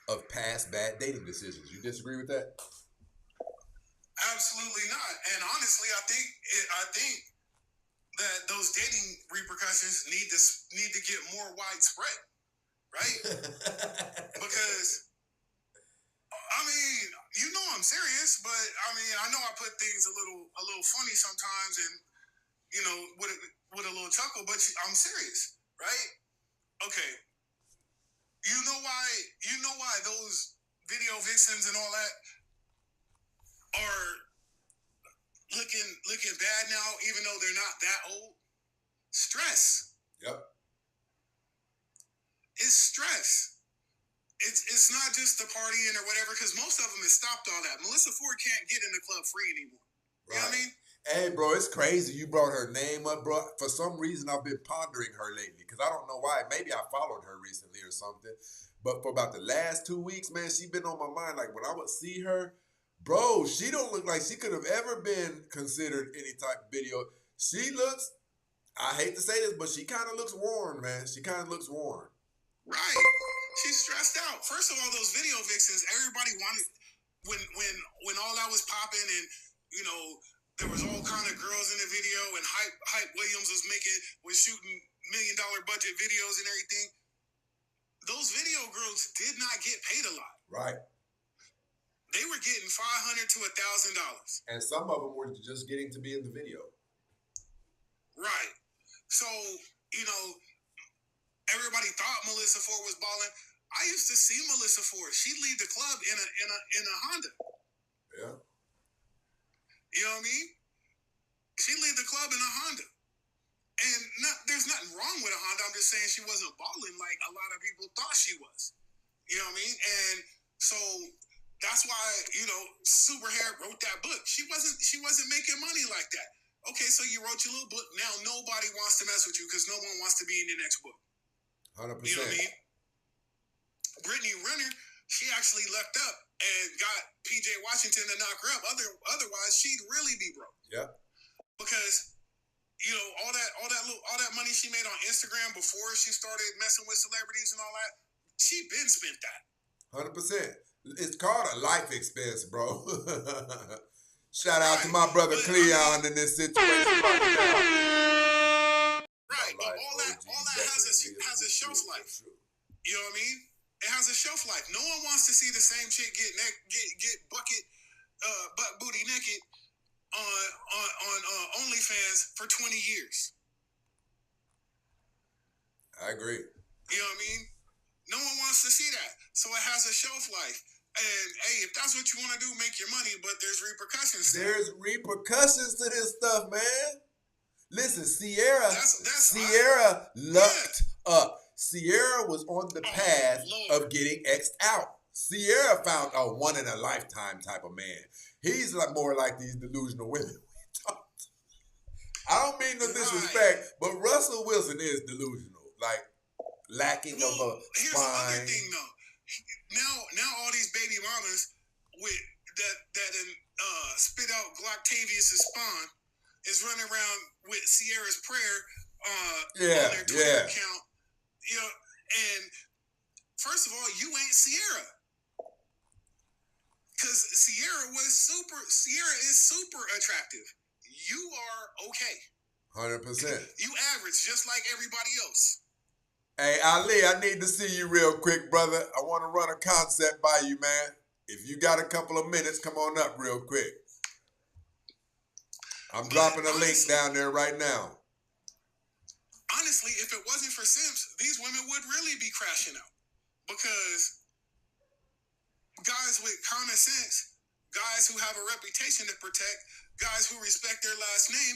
of past bad dating decisions. You disagree with that? Absolutely not. And honestly, I think that those dating repercussions need to get more widespread, right? Because I'm serious, but I know I put things a little funny sometimes, and with a little chuckle, but I'm serious, right? Okay. You know why those video vixens and all that are looking bad now, even though they're not that old? Stress. Yep. It's stress. It's not just the partying or whatever, because most of them have stopped all that. Melissa Ford can't get in the club free anymore. Right. You know what I mean? Hey, bro, it's crazy you brought her name up, bro. For some reason, I've been pondering her lately, because I don't know why. Maybe I followed her recently or something. But for about the last 2 weeks, man, she been on my mind. Like, when I would see her, bro, she don't look like she could have ever been considered any type of video. She looks, I hate to say this, but she kind of looks worn, man. She kind of looks worn. Right. She's stressed out. First of all, those video vixens, everybody wanted, when all that was popping, and, there was all kind of girls in the video, and Hype Williams was shooting $1 million budget videos and everything. Those video girls did not get paid a lot. Right. They were getting $500 to $1,000. And some of them were just getting to be in the video. Right. So, everybody thought Melissa Ford was balling. I used to see Melissa Ford. She'd leave the club in a Honda. Yeah. You know what I mean? She'd leave the club in a Honda. And there's nothing wrong with a Honda. I'm just saying she wasn't balling like a lot of people thought she was. You know what I mean? And so that's why, Super Hair wrote that book. She wasn't making money like that. Okay, so you wrote your little book. Now nobody wants to mess with you because no one wants to be in your next book. 100%. You know what I mean? Brittany Renner, she actually left up and got PJ Washington to knock her up. Otherwise, she'd really be broke. Yeah. Because all that money she made on Instagram before she started messing with celebrities and all that, she been spent that. 100%. It's called a life expense, bro. Shout out to my brother Cleon in this situation. Right, but all that has a shelf life. You know what I mean? It has a shelf life. No one wants to see the same chick get butt booty naked on OnlyFans for 20 years. I agree. You know what I mean? No one wants to see that. So it has a shelf life. And hey, if that's what you want to do, make your money, but there's repercussions. There's repercussions to this stuff, man. Listen, Sierra lucked up. Sierra was on the path of getting X'd out. Sierra found a one in a lifetime type of man. He's more like these delusional women. I don't mean no disrespect, but Russell Wilson is delusional, like lacking of a here's spine. The other thing, though. Now all these baby mamas with that spit out Glocktavius' spawn is running around with Sierra's prayer on their Twitter account. And first of all, you ain't Sierra. Because Sierra is super attractive. You are okay. 100%. You average just like everybody else. Hey, Ali, I need to see you real quick, brother. I want to run a concept by you, man. If you got a couple of minutes, come on up real quick. I'm dropping a link down there right now. Honestly, if it wasn't for simps, these women would really be crashing out. Because guys with common sense, guys who have a reputation to protect, guys who respect their last name,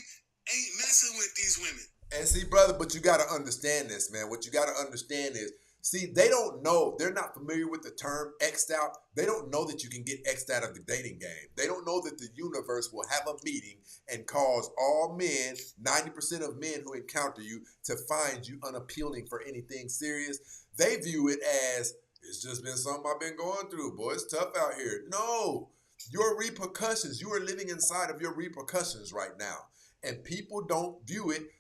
ain't messing with these women. And see, brother, but you got to understand this, man. What you got to understand is, see, they don't know. They're not familiar with the term X'd out. They don't know that you can get X'd out of the dating game. They don't know that the universe will have a meeting and cause all men, 90% of men who encounter you, to find you unappealing for anything serious. They view it as, it's just been something I've been going through, boy. It's tough out here. No, your repercussions, you are living inside of your repercussions right now. And people don't view it.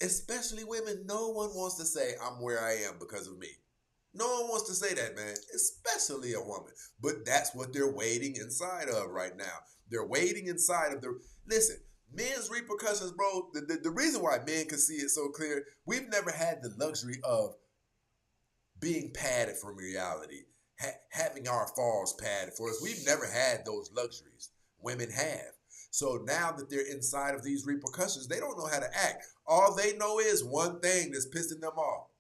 Especially women, no one wants to say, I'm where I am because of me. No one wants to say that, man, especially a woman. But that's what they're waiting inside of right now. They're waiting inside of listen, men's repercussions, bro, the reason why men can see it so clear, we've never had the luxury of being padded from reality, having our falls padded for us. We've never had those luxuries. Women have. So now that they're inside of these repercussions, they don't know how to act. All they know is one thing that's pissing them off.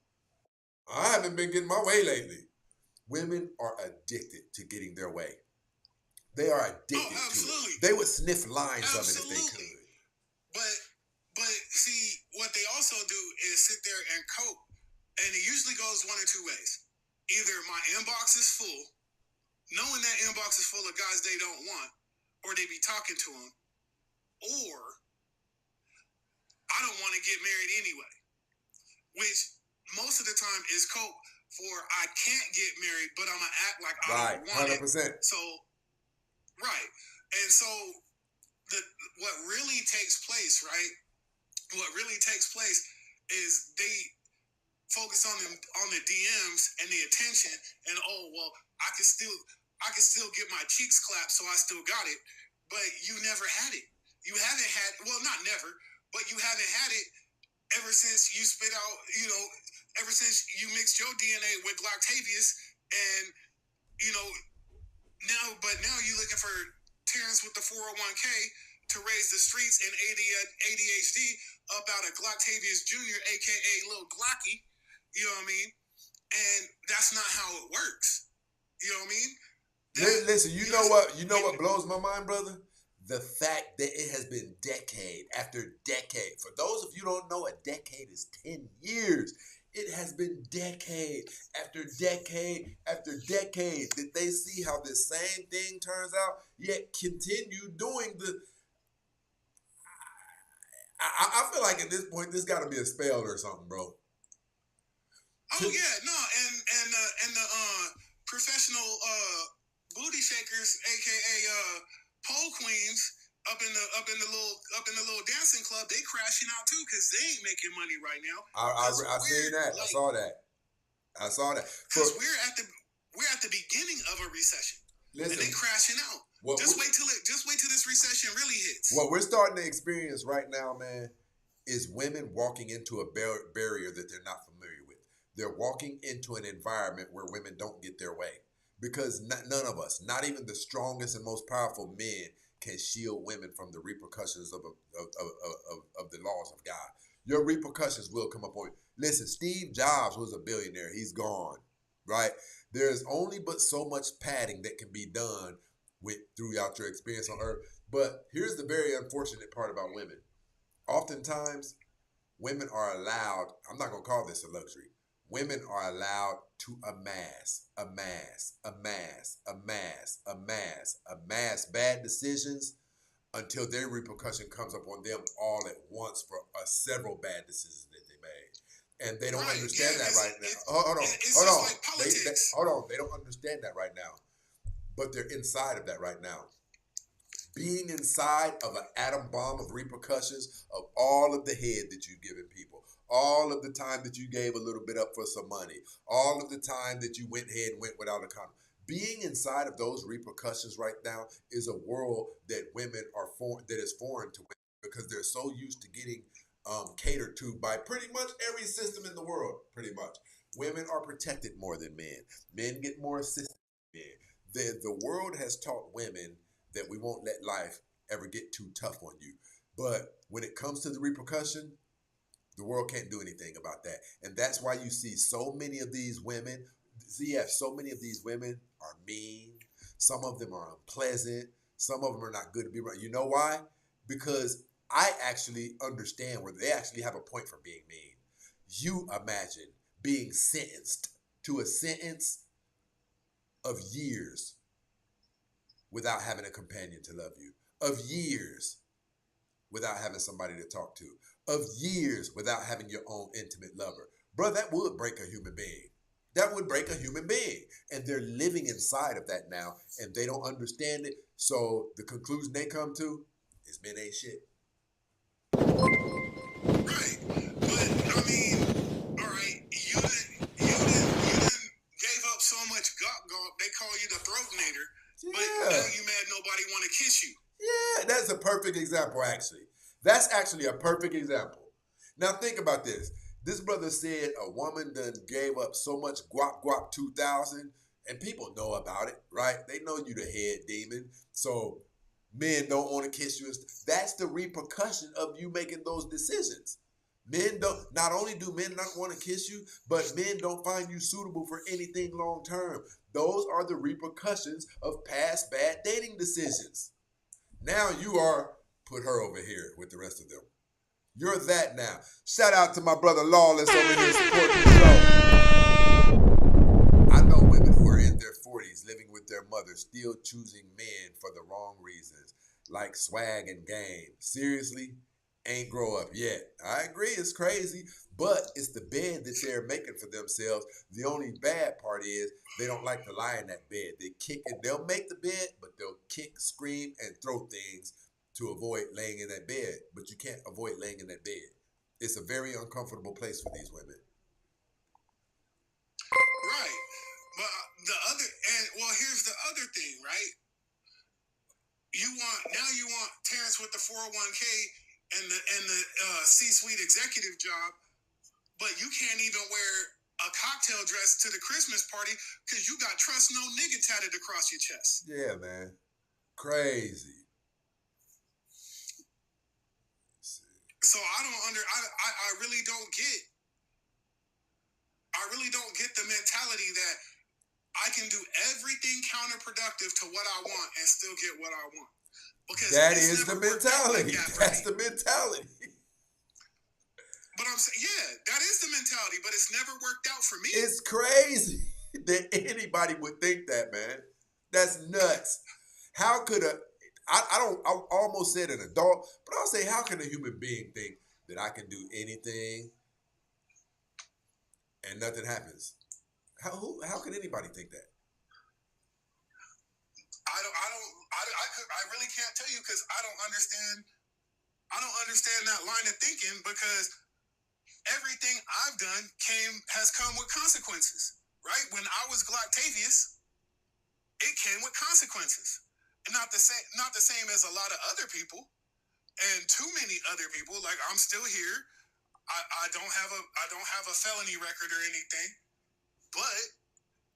I haven't been getting my way lately. Women are addicted to getting their way. They are addicted to it. They would sniff lines of it if they could. But see, what they also do is sit there and cope. And it usually goes one or two ways. Either my inbox is full, knowing that inbox is full of guys they don't want, or they be talking to them, or I don't want to get married anyway, which most of the time is cope for I can't get married, but I'm going to act like I don't want 100%. it. So, right. And so what really takes place, right? What really takes place is they focus on the DMs and the attention and, oh, well, I can still get my cheeks clapped, so I still got it. But you never had it. You haven't had, well, not never, but you haven't had it ever since you spit out, ever since you mixed your DNA with Glocktavius, and, now you're looking for Terrence with the 401k to raise the streets and ADHD up out of Glocktavius Jr., a.k.a. Lil Glocky, you know what I mean? And that's not how it works. You know what I mean? Listen, you know what blows my mind, brother? The fact that it has been decade after decade. For those of you who don't know, a decade is 10 years. It has been decade after decade after decade that they see how this same thing turns out, yet continue doing the... I feel like at this point, this got to be a spell or something, bro. Oh, yeah, no, and the professional booty shakers, aka pole queens, up in the little dancing club, they crashing out too because they ain't making money right now. I seen that. Like, I saw that. Because we're at the beginning of a recession. Listen, and they crashing out. Just wait till this recession really hits. What we're starting to experience right now, man, is women walking into a barrier that they're not familiar with. They're walking into an environment where women don't get their way. Because none of us, not even the strongest and most powerful men, can shield women from the repercussions of the laws of God. Your repercussions will come upon you. Listen, Steve Jobs was a billionaire. He's gone, right? There's only but so much padding that can be done throughout your experience on earth. But here's the very unfortunate part about women. Oftentimes, women are allowed, I'm not going to call this a luxury, women are allowed to amass bad decisions until their repercussion comes up on them all at once for several bad decisions that they made. And they don't understand that right now. Hold on. They don't understand that right now. But they're inside of that right now. Being inside of an atom bomb of repercussions of all of the head that you've given people, all of the time that you gave a little bit up for some money, all of the time that you went without a condom. Being inside of those repercussions right now is a world that is foreign to women because they're so used to getting catered to by pretty much every system in the world, pretty much. Women are protected more than men. Men get more assistance than men. The world has taught women that we won't let life ever get too tough on you. But when it comes to the repercussion, the world can't do anything about that. And that's why you see so many of these women, so many of these women are mean. Some of them are unpleasant. Some of them are not good to be around. You know why? Because I actually understand where they actually have a point for being mean. You imagine being sentenced to a sentence of years without having a companion to love you, of years without having somebody to talk to, of years without having your own intimate lover. Bro, that would break a human being. That would break a human being. And they're living inside of that now, and they don't understand it. So the conclusion they come to is men ain't shit. Right. But, I mean, all right, you done gave up so much gawk, they call you the throatinator. Yeah. But now you mad nobody want to kiss you. Yeah, that's a perfect example, actually. That's actually a perfect example. Now think about this. This brother said a woman done gave up so much guap 2000, and people know about it, right? They know you the head demon, so men don't want to kiss you. That's the repercussion of you making those decisions. Not only do men not want to kiss you, but men don't find you suitable for anything long term. Those are the repercussions of past bad dating decisions. Now you are, put her over here with the rest of them. You're that now. Shout out to my brother Lawless over here supporting the show. I know women who are in their 40s living with their mother still choosing men for the wrong reasons, like swag and game. Seriously? Ain't grow up yet. I agree, it's crazy, but it's the bed that they're making for themselves. The only bad part is they don't like to lie in that bed. They kick it. They'll make the bed, but they'll kick, scream, and throw things to avoid laying in that bed. But you can't avoid laying in that bed. It's a very uncomfortable place for these women. Right. But here's the other thing, right? You want Terrence with the 401k and the C-suite executive job, but you can't even wear a cocktail dress to the Christmas party because you got "Trust No Nigga" tatted across your chest. Yeah, man. Crazy. So I really don't get the mentality that I can do everything counterproductive to what I want and still get what I want. Because that is the mentality. That's the mentality. But I'm saying, yeah, that is the mentality, but it's never worked out for me. It's crazy that anybody would think that, man. That's nuts. How could I almost said an adult, but I'll say, how can a human being think that I can do anything and nothing happens? How can anybody think that? I really can't tell you because I don't understand that line of thinking because everything I've done has come with consequences, right? When I was Gloctavius, it came with consequences. Not the same as a lot of other people and too many other people. Like, I'm still here. I don't have a felony record or anything, but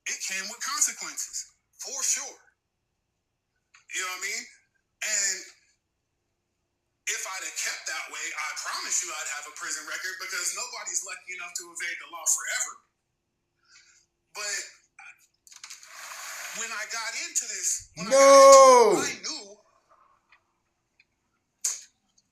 it came with consequences for sure. You know what I mean? And if I'd have kept that way, I promise you I'd have a prison record because nobody's lucky enough to evade the law forever. But when I got into this, I knew.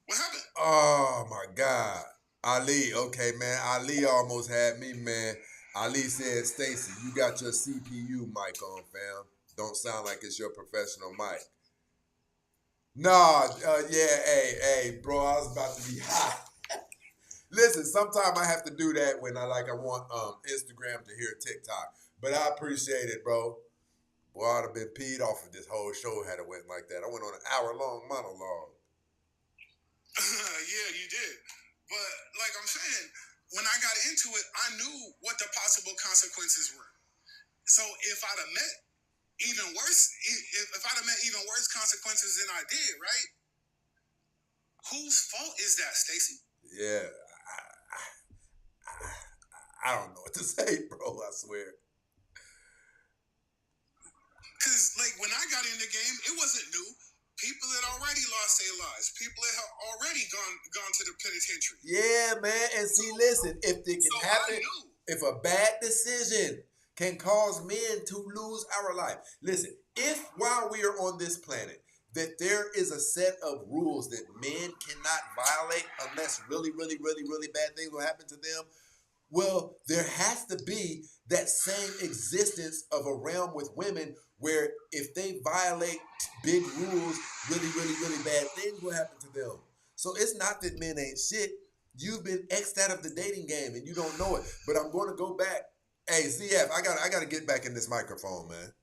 What happened? Oh my God. Ali, okay, man. Ali almost had me, man. Ali said, Stacy, you got your CPU mic on, fam. Don't sound like it's your professional mic. Nah, hey, bro, I was about to be hot. Listen, sometimes I have to do that when I want Instagram to hear TikTok. But I appreciate it, bro. Boy, I'd have been peed off if this whole show had went like that. I went on an hour-long monologue. Yeah, you did. But like I'm saying, when I got into it, I knew what the possible consequences were. So if I'd have met even worse, if I'd have met even worse consequences than I did, right? Whose fault is that, Stacy? Yeah, I don't know what to say, bro. I swear. Because like when I got in the game, it wasn't new. People had already lost their lives. People had already gone to the penitentiary. Yeah, man. And see, listen, if it can happen, if a bad decision can cause men to lose our life. Listen, if while we are on this planet, that there is a set of rules that men cannot violate unless really, really, really, really bad things will happen to them, well, there has to be that same existence of a realm with women where if they violate big rules, really, really, really bad things will happen to them. So it's not that men ain't shit. You've been X'd out of the dating game and you don't know it. But I'm going to go back. Hey, ZF, I gotta get back in this microphone, man.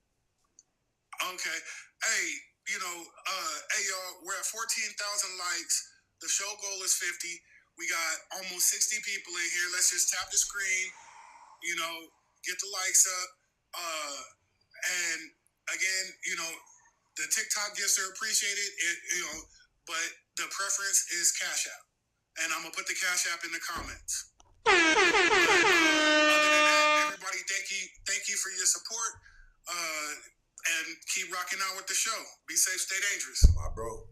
Okay. Hey, hey y'all, we're at 14,000 likes. The show goal is 50. We got almost 60 people in here. Let's just tap the screen, get the likes up. And again, the TikTok gifts are appreciated, but the preference is Cash App. And I'm gonna put the Cash App in the comments. Other than that, everybody, thank you for your support. And keep rocking out with the show. Be safe, stay dangerous. My bro.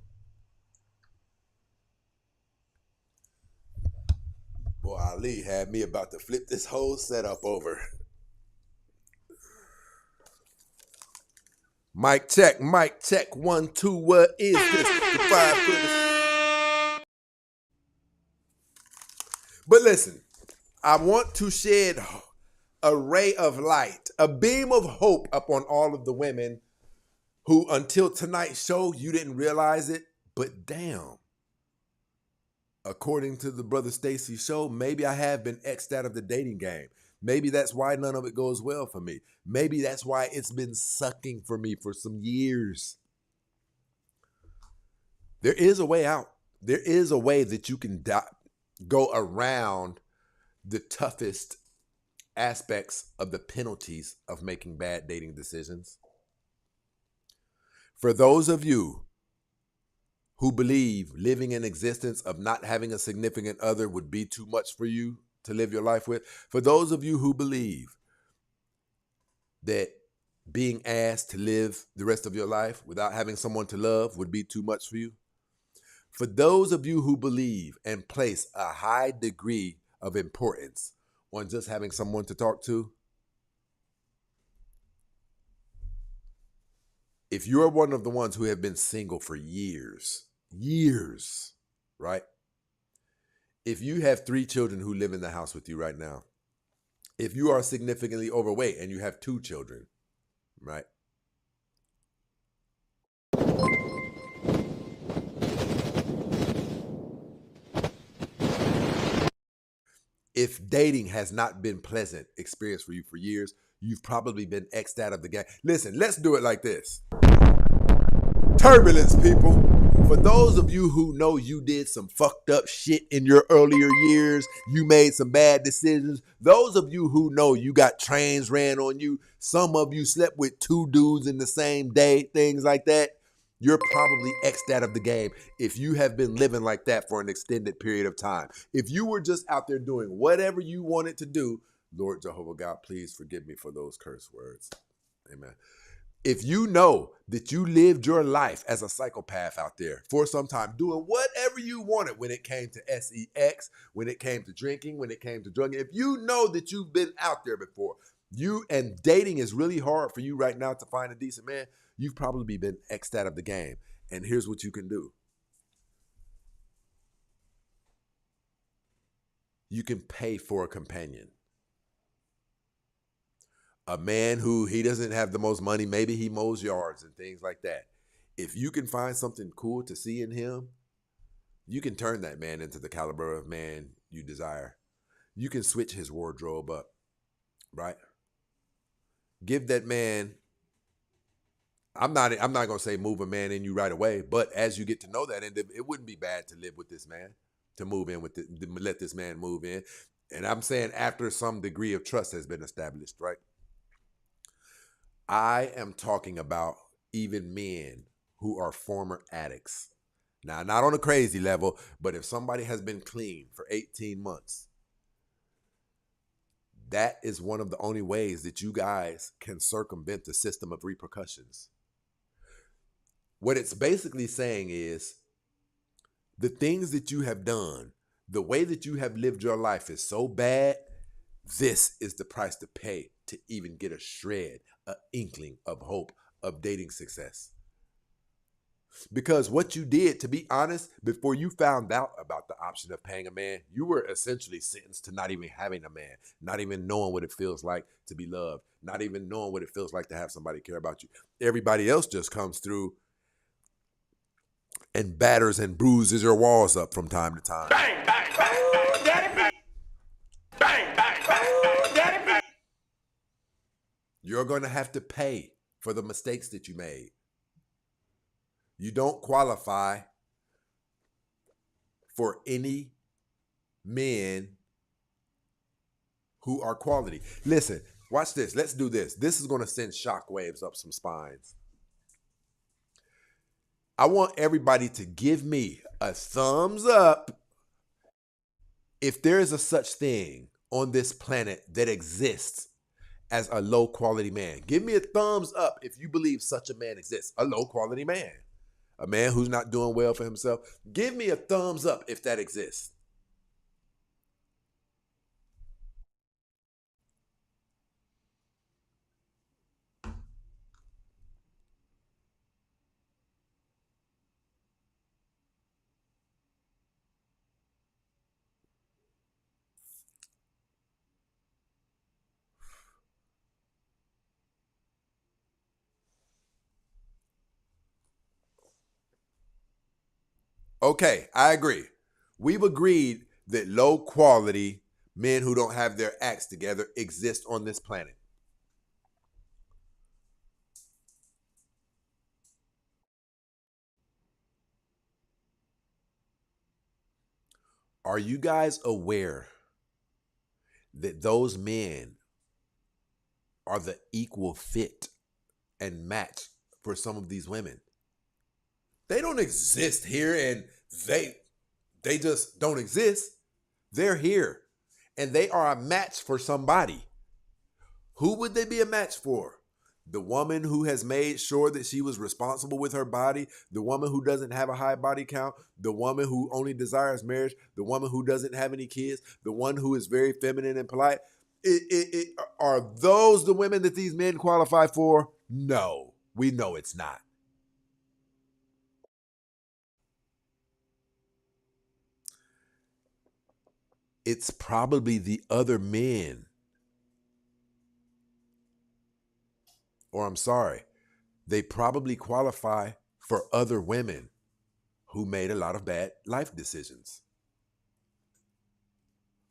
Boy, Ali had me about to flip this whole setup over. Mic check, 1, 2, what is this? But listen, I want to shed a ray of light, a beam of hope upon all of the women who until tonight's show, you didn't realize it, but damn. According to the Brother Stacy show, maybe I have been X'd out of the dating game. Maybe that's why none of it goes well for me. Maybe that's why it's been sucking for me for some years. There is a way out. There is a way that you can go around the toughest aspects of the penalties of making bad dating decisions. For those of you who believe living in existence of not having a significant other would be too much for you to live your life with, for those of you who believe that being asked to live the rest of your life without having someone to love would be too much for you, for those of you who believe and place a high degree of importance on just having someone to talk to, if you're one of the ones who have been single for years, right? If you have 3 children who live in the house with you right now, if you are significantly overweight and you have 2 children, right? If dating has not been pleasant experience for you for years, you've probably been X'd out of the game. Listen, let's do it like this. Turbulence, people. For those of you who know you did some fucked up shit in your earlier years, you made some bad decisions. Those of you who know you got trains ran on you, some of you slept with 2 dudes in the same day, things like that. You're probably X'd out of the game if you have been living like that for an extended period of time. If you were just out there doing whatever you wanted to do, Lord Jehovah God, please forgive me for those curse words. Amen. If you know that you lived your life as a psychopath out there for some time, doing whatever you wanted when it came to sex, when it came to drinking, when it came to drugging, if you know that you've been out there before, and dating is really hard for you right now to find a decent man, you've probably been X'd out of the game. And here's what you can do. You can pay for a companion. A man who he doesn't have the most money, maybe he mows yards and things like that. If you can find something cool to see in him, you can turn that man into the caliber of man you desire. You can switch his wardrobe up, right? Give that man, I'm not going to say move a man in you right away, but as you get to know that, and it wouldn't be bad to live with this man, to move in with let this man move in. And I'm saying after some degree of trust has been established, right? I am talking about even men who are former addicts. Now, not on a crazy level, but if somebody has been clean for 18 months, that is one of the only ways that you guys can circumvent the system of repercussions. What it's basically saying is the things that you have done, the way that you have lived your life is so bad, this is the price to pay to even get a shred, an inkling of hope of dating success. Because what you did, to be honest, before you found out about the option of paying a man, you were essentially sentenced to not even having a man, not even knowing what it feels like to be loved, not even knowing what it feels like to have somebody care about you. Everybody else just comes through and batters and bruises your walls up from time to time. Bang, bang, bang, bang, daddy beat. Bang, bang, bang, bang, daddy beat. You're going to have to pay for the mistakes that you made. You don't qualify for any men who are quality. Listen, watch this. Let's do this. This is going to send shockwaves up some spines. I want everybody to give me a thumbs up if there is a such thing on this planet that exists as a low quality man. Give me a thumbs up if you believe such a man exists, a low quality man, a man who's not doing well for himself. Give me a thumbs up if that exists. Okay, I agree. We've agreed that low quality men who don't have their acts together exist on this planet. Are you guys aware that those men are the equal fit and match for some of these women? They don't exist here and they just don't exist. They're here and they are a match for somebody. Who would they be a match for? The woman who has made sure that she was responsible with her body, the woman who doesn't have a high body count, the woman who only desires marriage, the woman who doesn't have any kids, the one who is very feminine and polite. Are those the women that these men qualify for? No, we know it's not. It's probably the other men. Or I'm sorry, they probably qualify for other women who made a lot of bad life decisions.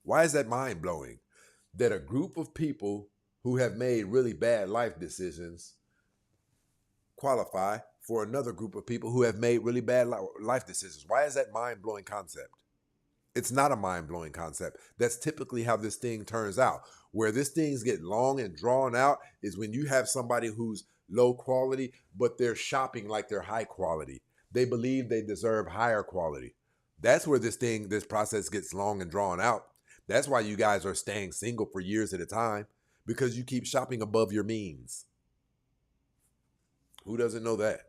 Why is that mind-blowing? That a group of people who have made really bad life decisions qualify for another group of people who have made really bad life decisions. Why is that mind-blowing concept? It's not a mind-blowing concept. That's typically how this thing turns out. Where this thing's get long and drawn out is when you have somebody who's low quality, but they're shopping like they're high quality. They believe they deserve higher quality. That's where this process gets long and drawn out. That's why you guys are staying single for years at a time, because you keep shopping above your means. Who doesn't know that?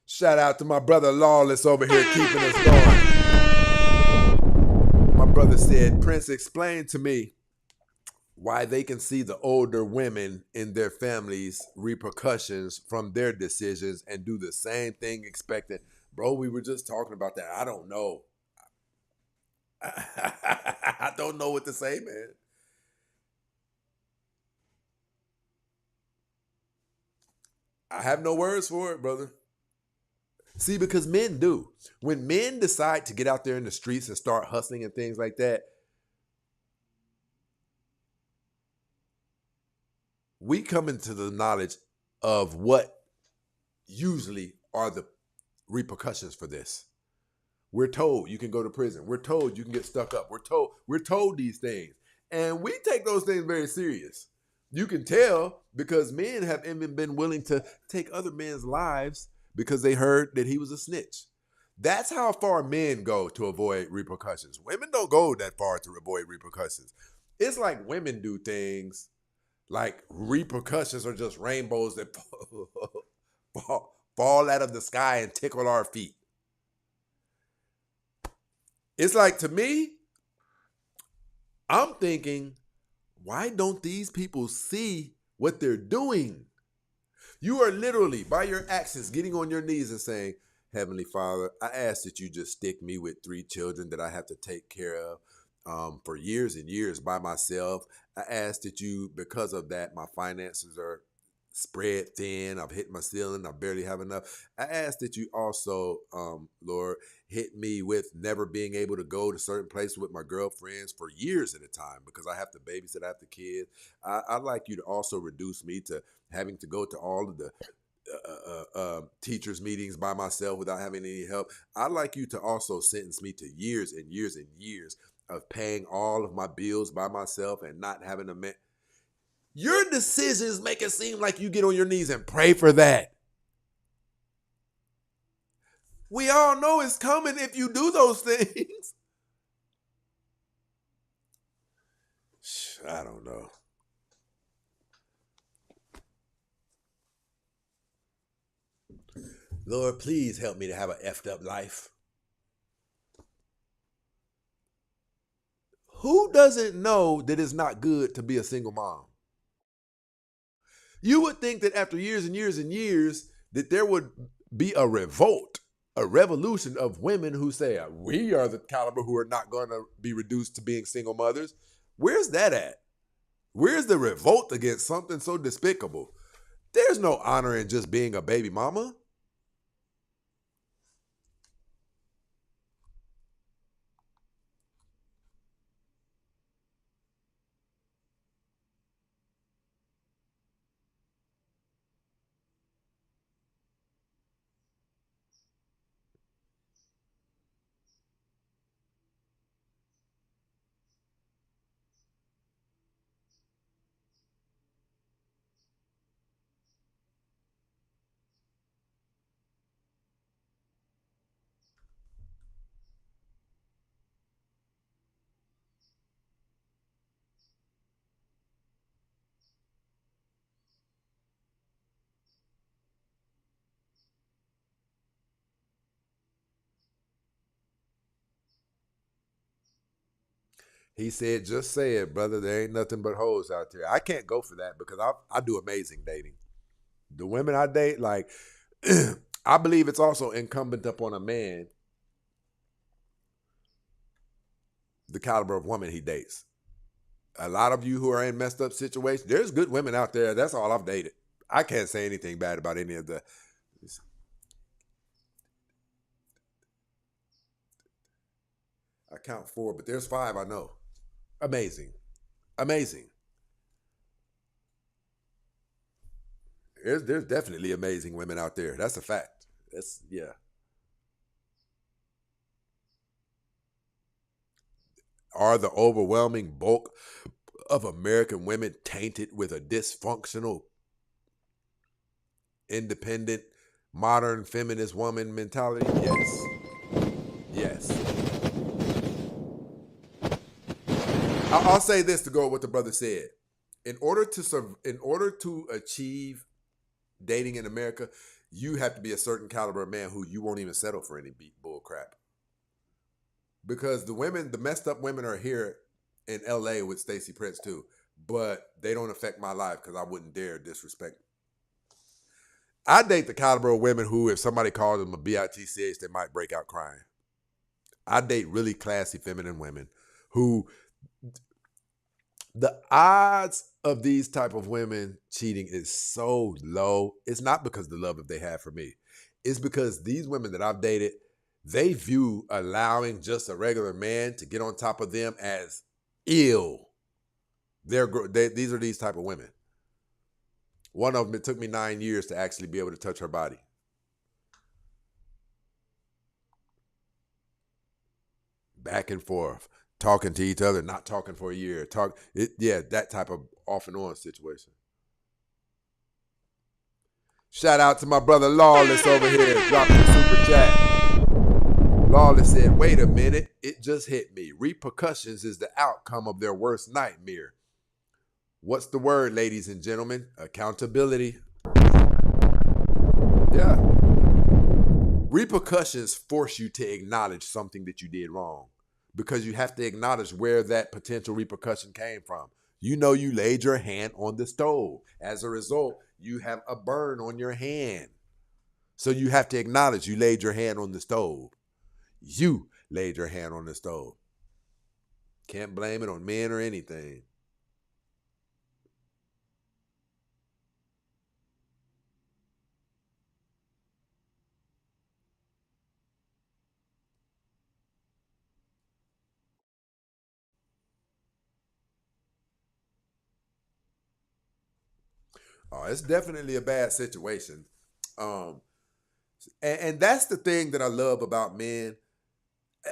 Shout out to my brother Lawless over here keeping us going. My brother said, Prince, explain to me why they can see the older women in their families' repercussions from their decisions and do the same thing expecting. Bro, we were just talking about that. I don't know. I don't know what to say, man. I have no words for it, brother. See, because men do. When men decide to get out there in the streets and start hustling and things like that, we come into the knowledge of what usually are the repercussions for this. We're told you can go to prison. We're told you can get stuck up. We're told these things. And we take those things very serious. You can tell because men have even been willing to take other men's lives because they heard that he was a snitch. That's how far men go to avoid repercussions. Women don't go that far to avoid repercussions. It's like women do things like repercussions are just rainbows that fall out of the sky and tickle our feet. It's like, to me, I'm thinking, why don't these people see what they're doing? You are literally, by your actions, getting on your knees and saying, Heavenly Father, I ask that you just stick me with 3 children that I have to take care of for years and years by myself. I ask that you, because of that, my finances are spread thin. I've hit my ceiling. I barely have enough. I ask that you also, Lord, hit me with never being able to go to certain places with my girlfriends for years at a time because I have to babysit, I have the kids. I'd like you to also reduce me to having to go to all of the teachers' meetings by myself without having any help. I'd like you to also sentence me to years and years and years of paying all of my bills by myself and not having a man. Your decisions make it seem like you get on your knees and pray for that. We all know it's coming if you do those things. I don't know. Lord, please help me to have an effed up life. Who doesn't know that it's not good to be a single mom? You would think that after years and years and years that there would be a revolt, a revolution of women who say, we are the caliber who are not going to be reduced to being single mothers. Where's that at? Where's the revolt against something so despicable? There's no honor in just being a baby mama. He said, just say it, brother. There ain't nothing but hoes out there. I can't go for that because I do amazing dating. The women I date, like, I believe it's also incumbent upon a man the caliber of woman he dates. A lot of you who are in messed up situations, there's good women out there. That's all I've dated. I can't say anything bad about any of the. I count 4, but there's 5 I know. Amazing. Amazing. There's definitely amazing women out there. That's a fact. Yeah. Are the overwhelming bulk of American women tainted with a dysfunctional, independent, modern feminist woman mentality? Yes. Yes. I'll say this to go with what the brother said. In order to achieve dating in America, you have to be a certain caliber of man who you won't even settle for any bull crap. Because the messed up women are here in LA with Stacey Prince too, but they don't affect my life because I wouldn't dare disrespect them. I date the caliber of women who, if somebody calls them a bitch, they might break out crying. I date really classy feminine women who, the odds of these type of women cheating is so low. It's not because of the love that they have for me. It's because these women that I've dated, they view allowing just a regular man to get on top of them as ill. These are these type of women. One of them, it took me 9 years to actually be able to touch her body. Back and forth, talking to each other, not talking for a year. That type of off and on situation. Shout out to my brother Lawless over here, dropping the super chat. Lawless said, wait a minute, it just hit me. Repercussions is the outcome of their worst nightmare. What's the word, ladies and gentlemen? Accountability. Yeah. Repercussions force you to acknowledge something that you did wrong, because you have to acknowledge where that potential repercussion came from. You know, you laid your hand on the stove. As a result, you have a burn on your hand. So you have to acknowledge you laid your hand on the stove. You laid your hand on the stove. Can't blame it on men or anything. Oh, it's definitely a bad situation. And that's the thing that I love about men.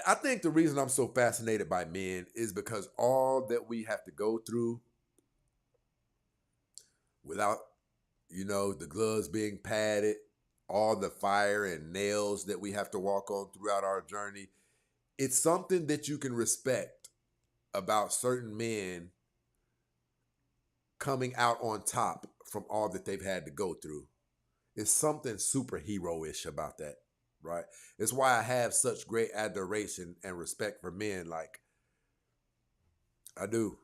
I think the reason I'm so fascinated by men is because all that we have to go through without, the gloves being padded, all the fire and nails that we have to walk on throughout our journey, it's something that you can respect about certain men coming out on top from all that they've had to go through. It's something superhero-ish about that, right? It's why I have such great adoration and respect for men like I do.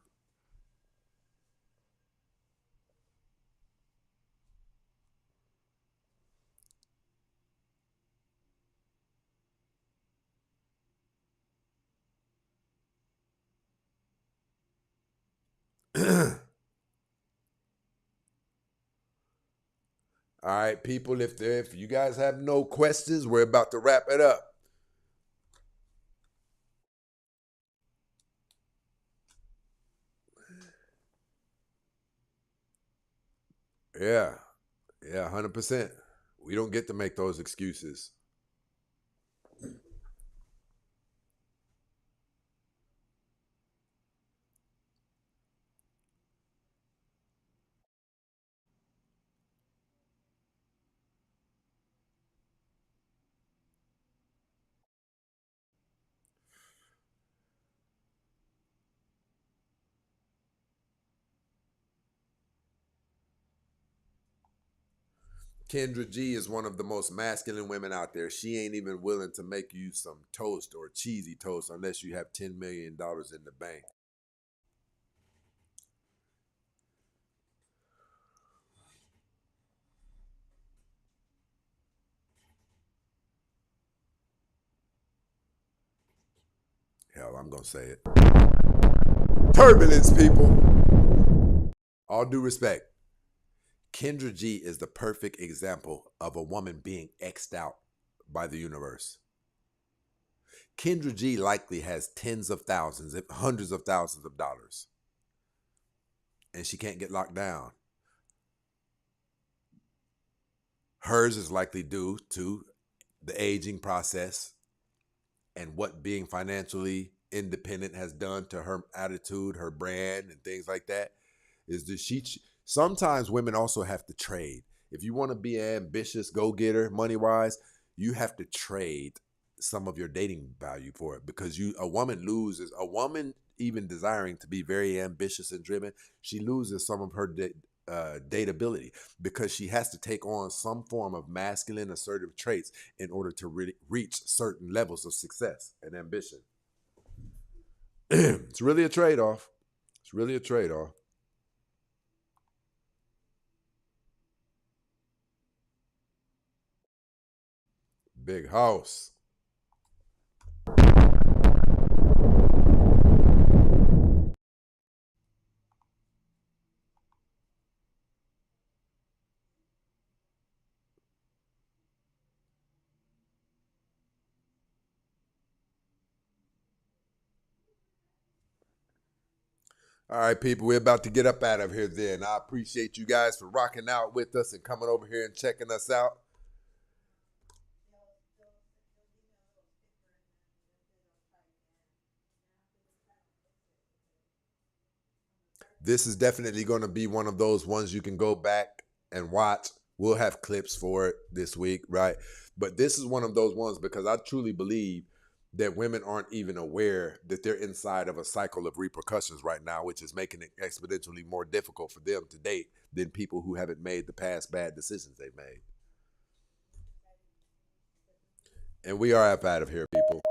All right, people, if you guys have no questions, we're about to wrap it up. Yeah, 100%. We don't get to make those excuses. Kendra G is one of the most masculine women out there. She ain't even willing to make you some toast or cheesy toast unless you have $10 million in the bank. Hell, I'm going to say it. turbulence, people. All due respect. Kendra G is the perfect example of a woman being X'd out by the universe. Kendra G likely has tens of thousands, if hundreds of thousands of dollars. And she can't get locked down. Hers is likely due to the aging process and what being financially independent has done to her attitude, her brand, and things like that. Is that sometimes women also have to trade. If you want to be an ambitious go-getter money-wise, you have to trade some of your dating value for it, because a woman even desiring to be very ambitious and driven, she loses some of her dateability, because she has to take on some form of masculine assertive traits in order to reach certain levels of success and ambition. It's really a trade-off. It's really a trade-off. Big house. All right, people, we're about to get up out of here then. I appreciate you guys for rocking out with us and coming over here and checking us out. This is definitely going to be one of those ones you can go back and watch. We'll have clips for it this week, right? But this is one of those ones because I truly believe that women aren't even aware that they're inside of a cycle of repercussions right now, which is making it exponentially more difficult for them to date than people who haven't made the past bad decisions they've made. And we are up out of here, people.